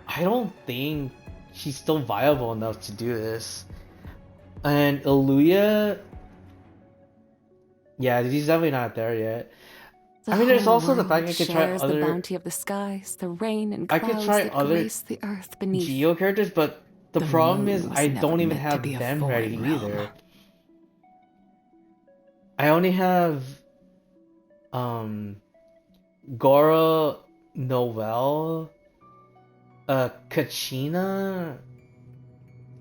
S1: I don't think she's still viable enough to do this. And Illuya, yeah, she's definitely not there yet. I mean, there's also the fact I could try
S6: shares
S1: other
S6: the bounty of the skies, the rain and
S1: I
S6: clouds
S1: could try
S6: that
S1: other
S6: grace the earth beneath.
S1: Geo characters, but the
S6: The
S1: problem
S6: moon
S1: is
S6: was
S1: I
S6: never
S1: don't even
S6: meant to
S1: have
S6: be a
S1: them
S6: foreign
S1: ready
S6: realm.
S1: either. I only have Gora Noel, Kachina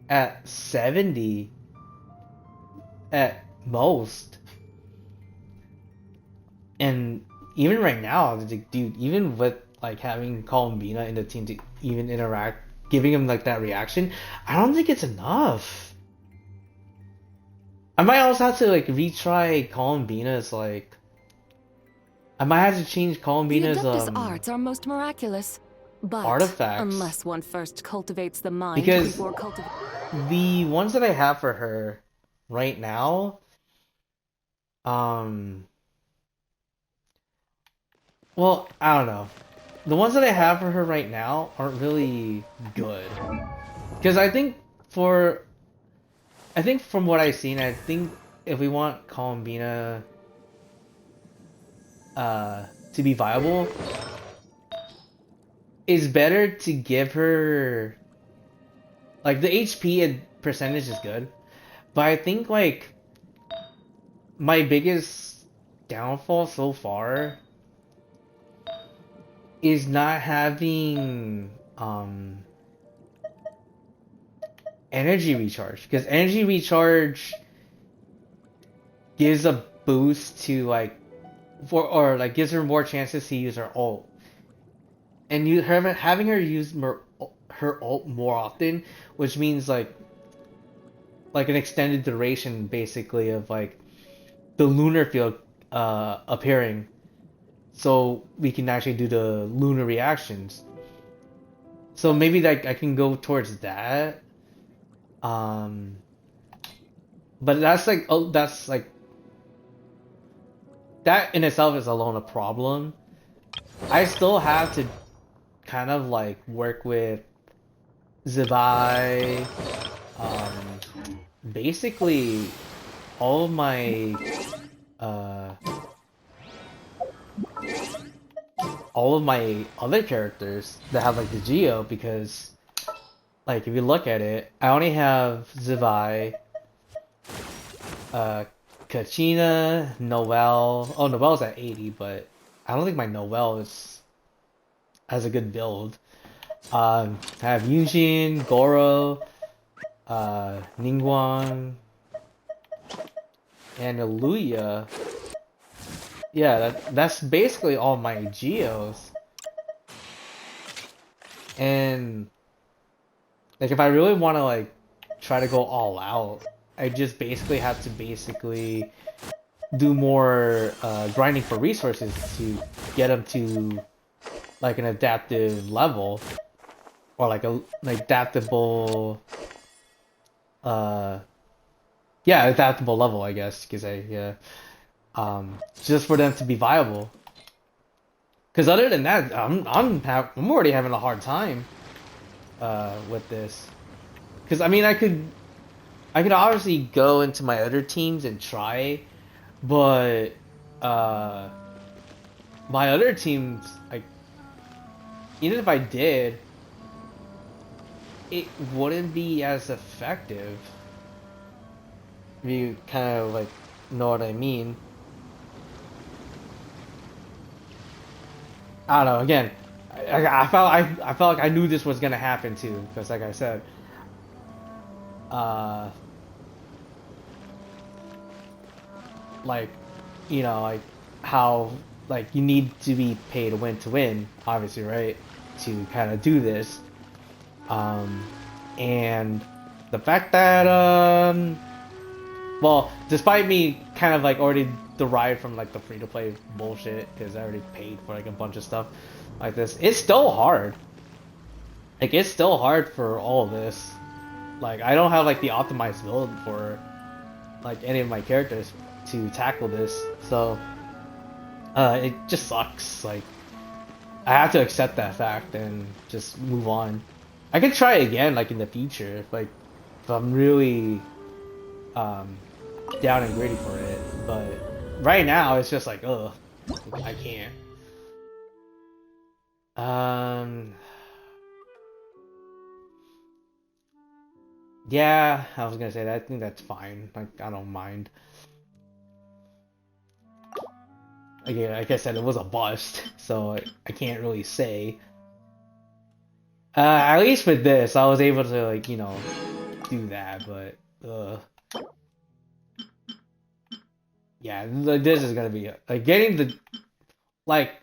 S1: at 70 at most. And even right now, dude, even with like having Columbina in the team to even interact, giving him like that reaction, I don't think it's enough. I might also have to like retry Columbina's like. I might have to change
S6: The
S1: Columbina's
S6: Adeptus arts are most miraculous, but
S1: artifacts.
S6: unless one first cultivates the mind
S1: Because
S6: before cultivating.
S1: the ones that I have for her right now, well, I don't know. The ones that I have for her right now aren't really good. Because I think from what I've seen, I think if we want Columbina to be viable, it's better to give her like the HP and percentage is good, But I think like my biggest downfall so far is not having energy recharge, because energy recharge gives a boost to like or like gives her more chances to use her ult. And having her use her ult more often, which means like an extended duration basically of like the lunar field appearing, so we can actually do the lunar reactions. So maybe like I can go towards that. Um, but that's like that in itself is alone a problem. I still have to kind of like work with Zibai, basically all of my uh all of my other characters that have like the Geo, because like if you look at it, I only have Zibai, uh Kachina, Noelle. Oh, Noelle's at 80, but I don't think my Noelle has a good build. I have Yunjin, Goro, Ningguang, and Aluya. Yeah, that's basically all my Geos. And like if I really want to like try to go all out, I just basically have to basically do more grinding for resources to get them to like an adaptive level, or like a like adaptable yeah, adaptable level, I guess you could say. Yeah, just for them to be viable. Because other than that, I'm already having a hard time with this. Because I mean, I could obviously go into my other teams and try, but uh, my other teams, like, even if I did, it wouldn't be as effective. If you kind of like know what I mean. I don't know. Again, I felt like I knew this was gonna happen too, because like I said, uh, like, you know, like how like you need to be paid to win, obviously, right? To kind of do this, and the fact that well, despite me kind of like already derived from like the free to play bullshit, because I already paid for like a bunch of stuff like this, it's still hard. Like it's still hard for all of this. Like I don't have like the optimized build for like any of my characters to tackle this, so it just sucks. Like I have to accept that fact and just move on. I could try again like in the future, if I'm really down and gritty for it, but right now it's just like, ugh, I can't. Yeah, I was gonna say that. I think that's fine. Like, I don't mind. Again, like I said, it was a bust, so I can't really say. At least with this, I was able to, like, you know, do that, but, yeah, this is gonna be, like, getting the, like,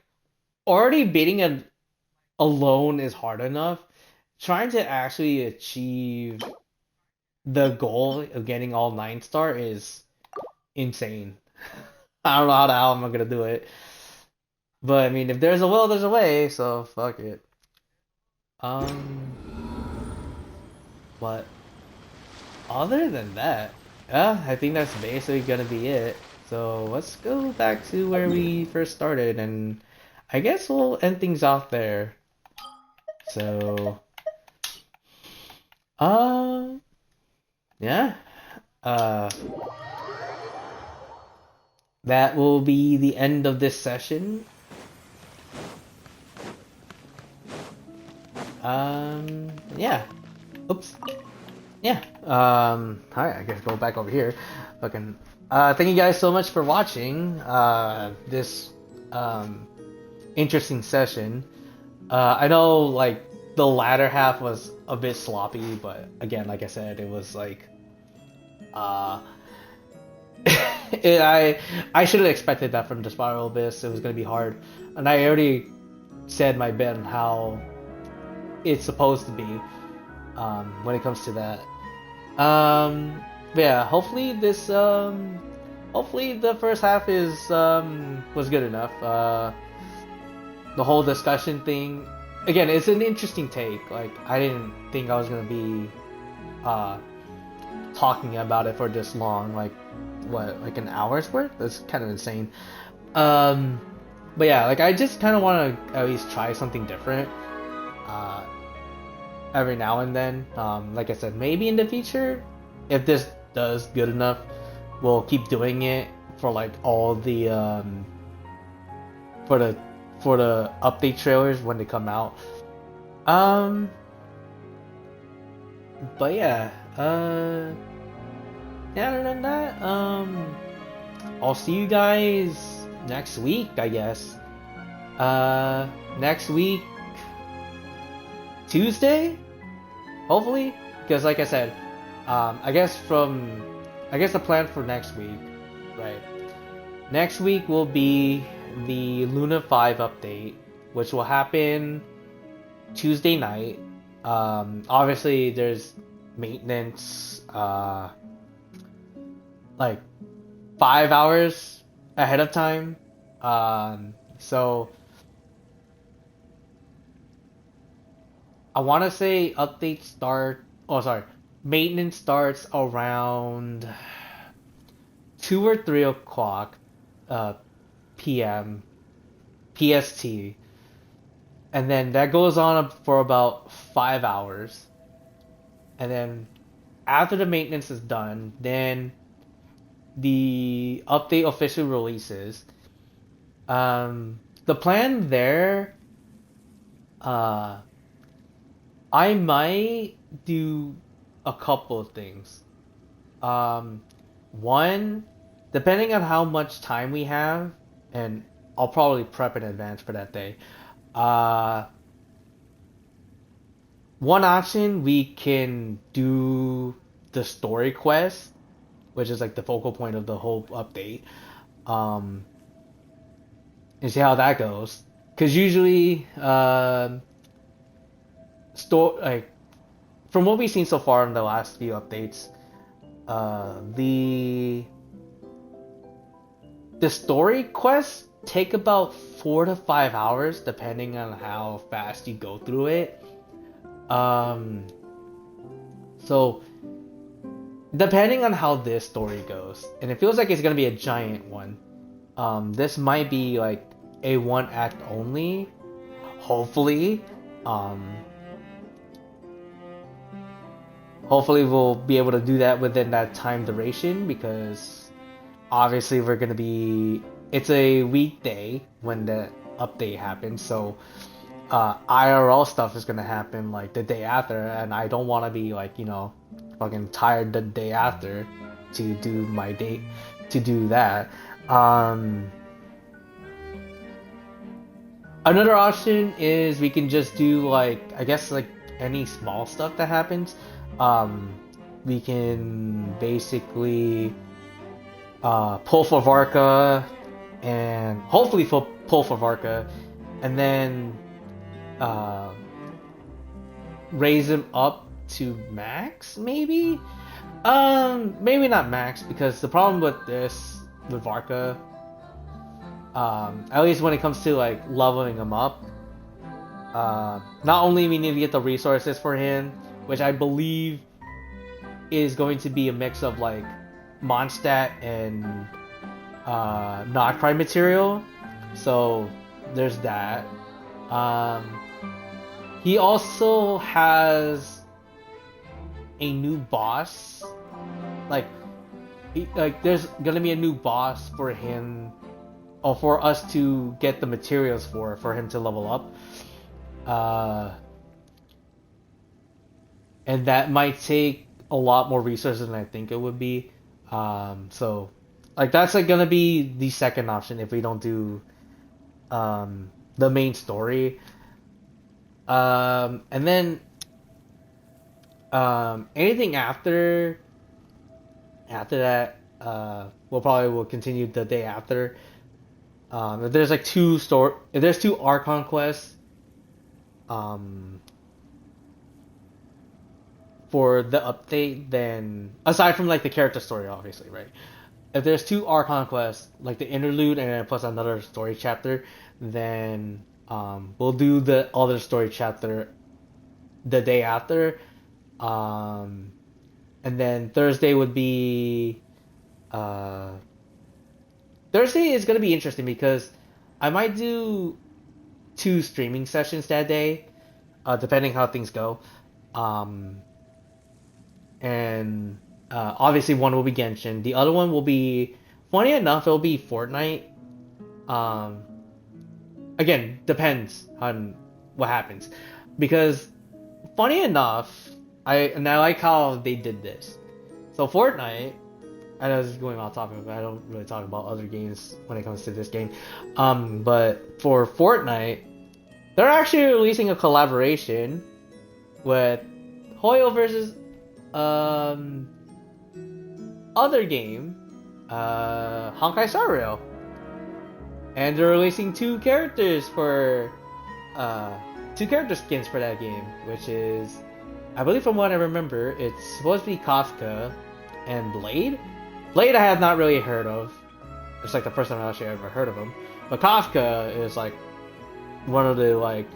S1: already beating it alone is hard enough. Trying to actually achieve the goal of getting all 9-star is insane. I don't know how the hell I'm gonna do it. But, I mean, if there's a will, there's a way, so fuck it. But other than that, yeah, I think that's basically gonna be it. So let's go back to where we first started, and I guess we'll end things off there. So, yeah, uh, that will be the end of this session. Yeah. Oops. yeah. Alright, I guess go back over here. Fucking. Thank you guys so much for watching this interesting session. I know like the latter half was a bit sloppy, but again, like I said, it was like I should have expected that from the Spiral Abyss. It was gonna be hard, and I already said my bit on how it's supposed to be when it comes to that. But yeah, hopefully this hopefully the first half is was good enough. The whole discussion thing, again, it's an interesting take. Like I didn't think I was gonna be talking about it for this long. Like what, like an hour's worth? That's kind of insane. But yeah, like I just kind of want to at least try something different every now and then. Like I said, maybe in the future, if this does good enough, we'll keep doing it for like all the for the update trailers when they come out. But yeah, yeah, other than that, I'll see you guys next week, I guess. Next week, Tuesday, hopefully, because like I said, I guess the plan for next week, right? Next week will be the Luna 5 update, which will happen Tuesday night. Obviously, there's maintenance, like 5 hours ahead of time. So I want to say updates start. Oh, sorry, maintenance starts around 2 or 3 o'clock, p.m. PST, and then that goes on for about 5 hours, and then after the maintenance is done, then the update officially releases. The plan there, I might do a couple of things. One, depending on how much time we have, and I'll probably prep in advance for that day. One option, we can do the story quest, which is like the focal point of the whole update, and see how that goes. Because usually, like from what we've seen so far in the last few updates, the story quests take about 4 to 5 hours, depending on how fast you go through it. So depending on how this story goes, and it feels like it's gonna be a giant one, this might be like a one act only, hopefully. Hopefully we'll be able to do that within that time duration, because obviously it's a weekday when the update happens, so IRL stuff is gonna happen like the day after, and I don't want to be like, fucking tired the day after to do that. Another option is we can just do like, I guess, like any small stuff that happens. We can basically pull for Varka, and hopefully pull for Varka, and then raise him up to max, maybe? Maybe not max, because the problem with Varka, at least when it comes to like leveling him up, not only we need to get the resources for him, which I believe is going to be a mix of like Mondstadt and Notcry material, so there's that. He also has a new boss, like there's gonna be a new boss for him, or for us to get the materials for him to level up, and that might take a lot more resources than I think it would be. So like that's like gonna be the second option if we don't do the main story. And then anything after that, we'll probably will continue the day after. If there's like if there's two Archon quests, for the update, then aside from like the character story, obviously, right? If there's two Archon quests, like the interlude and then plus another story chapter, then we'll do the other story chapter the day after. And then Thursday would be Thursday is gonna be interesting because I might do two streaming sessions that day, depending how things go. And obviously one will be Genshin. The other one will be, funny enough, it'll be Fortnite. Again, depends on what happens. Because, funny enough, I like how they did this. So Fortnite, I know this is going off topic, but I don't really talk about other games when it comes to this game. But for Fortnite, they're actually releasing a collaboration with Hoyo versus other game, Honkai Star Rail, and they're releasing two character skins for that game, which is, I believe from what I remember, it's supposed to be Kafka and Blade. Blade I have not really heard of. It's like the first time I actually ever heard of him. But Kafka is like one of the like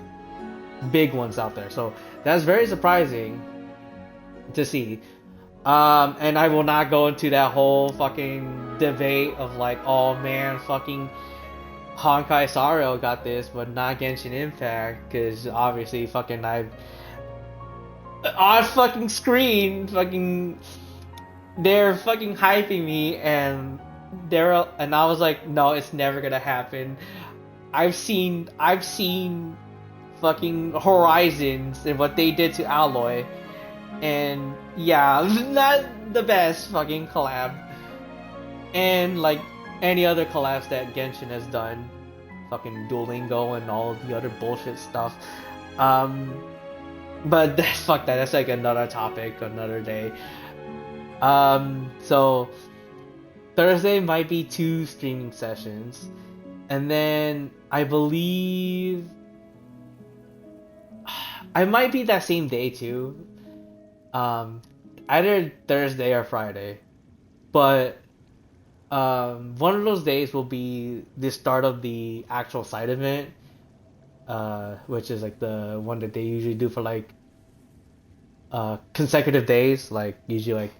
S1: big ones out there. So that's very surprising to see. And I will not go into that whole fucking debate of like, oh man, fucking Honkai Star Rail got this, but not Genshin Impact, because obviously fucking on fucking screen, fucking they're fucking hyping me, and I was like, no, it's never gonna happen. I've seen fucking Horizons and what they did to Alloy, and yeah, not the best fucking collab. And like any other collabs that Genshin has done, fucking Duolingo and all of the other bullshit stuff. But fuck that. That's like another topic, another day. So Thursday might be two streaming sessions, and then I believe I might be that same day too. Either Thursday or Friday, but one of those days will be the start of the actual side event, which is like the one that they usually do for like consecutive days, like usually like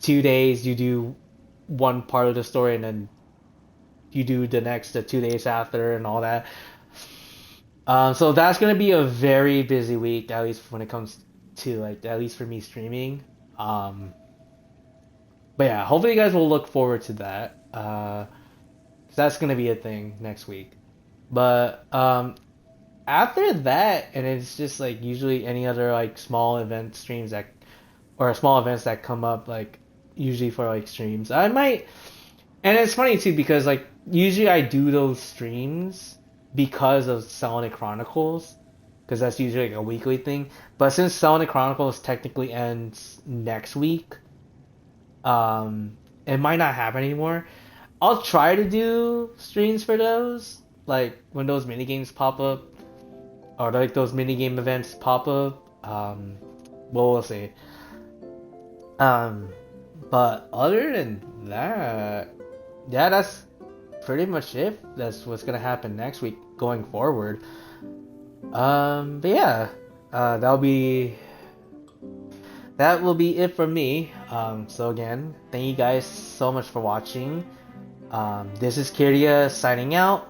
S1: 2 days you do one part of the story and then you do the 2 days after and all that. So that's gonna be a very busy week, at least when it comes to like, at least for me streaming. But yeah, hopefully you guys will look forward to that. 'Cause that's gonna be a thing next week. But after that, and it's just like usually any other like small event streams that, or small events that come up, like usually for like streams, I might. And it's funny too because like usually I do those streams because of Selenic Chronicles, because that's usually like a weekly thing. But since Selenic Chronicles technically ends next week, it might not happen anymore. I'll try to do streams for those, like when those mini games pop up, or like those mini game events pop up. Well, we'll see. But other than that, yeah, that's pretty much it. That's what's gonna happen next week going forward. But yeah, that will be it from me. So again, thank you guys so much for watching. This is Kiria signing out.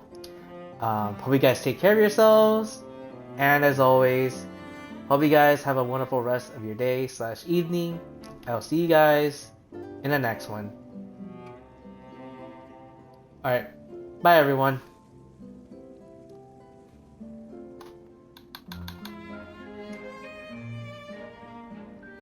S1: Hope you guys take care of yourselves, and as always, hope you guys have a wonderful rest of your day / evening. I'll see you guys in the next one. Alright, bye everyone.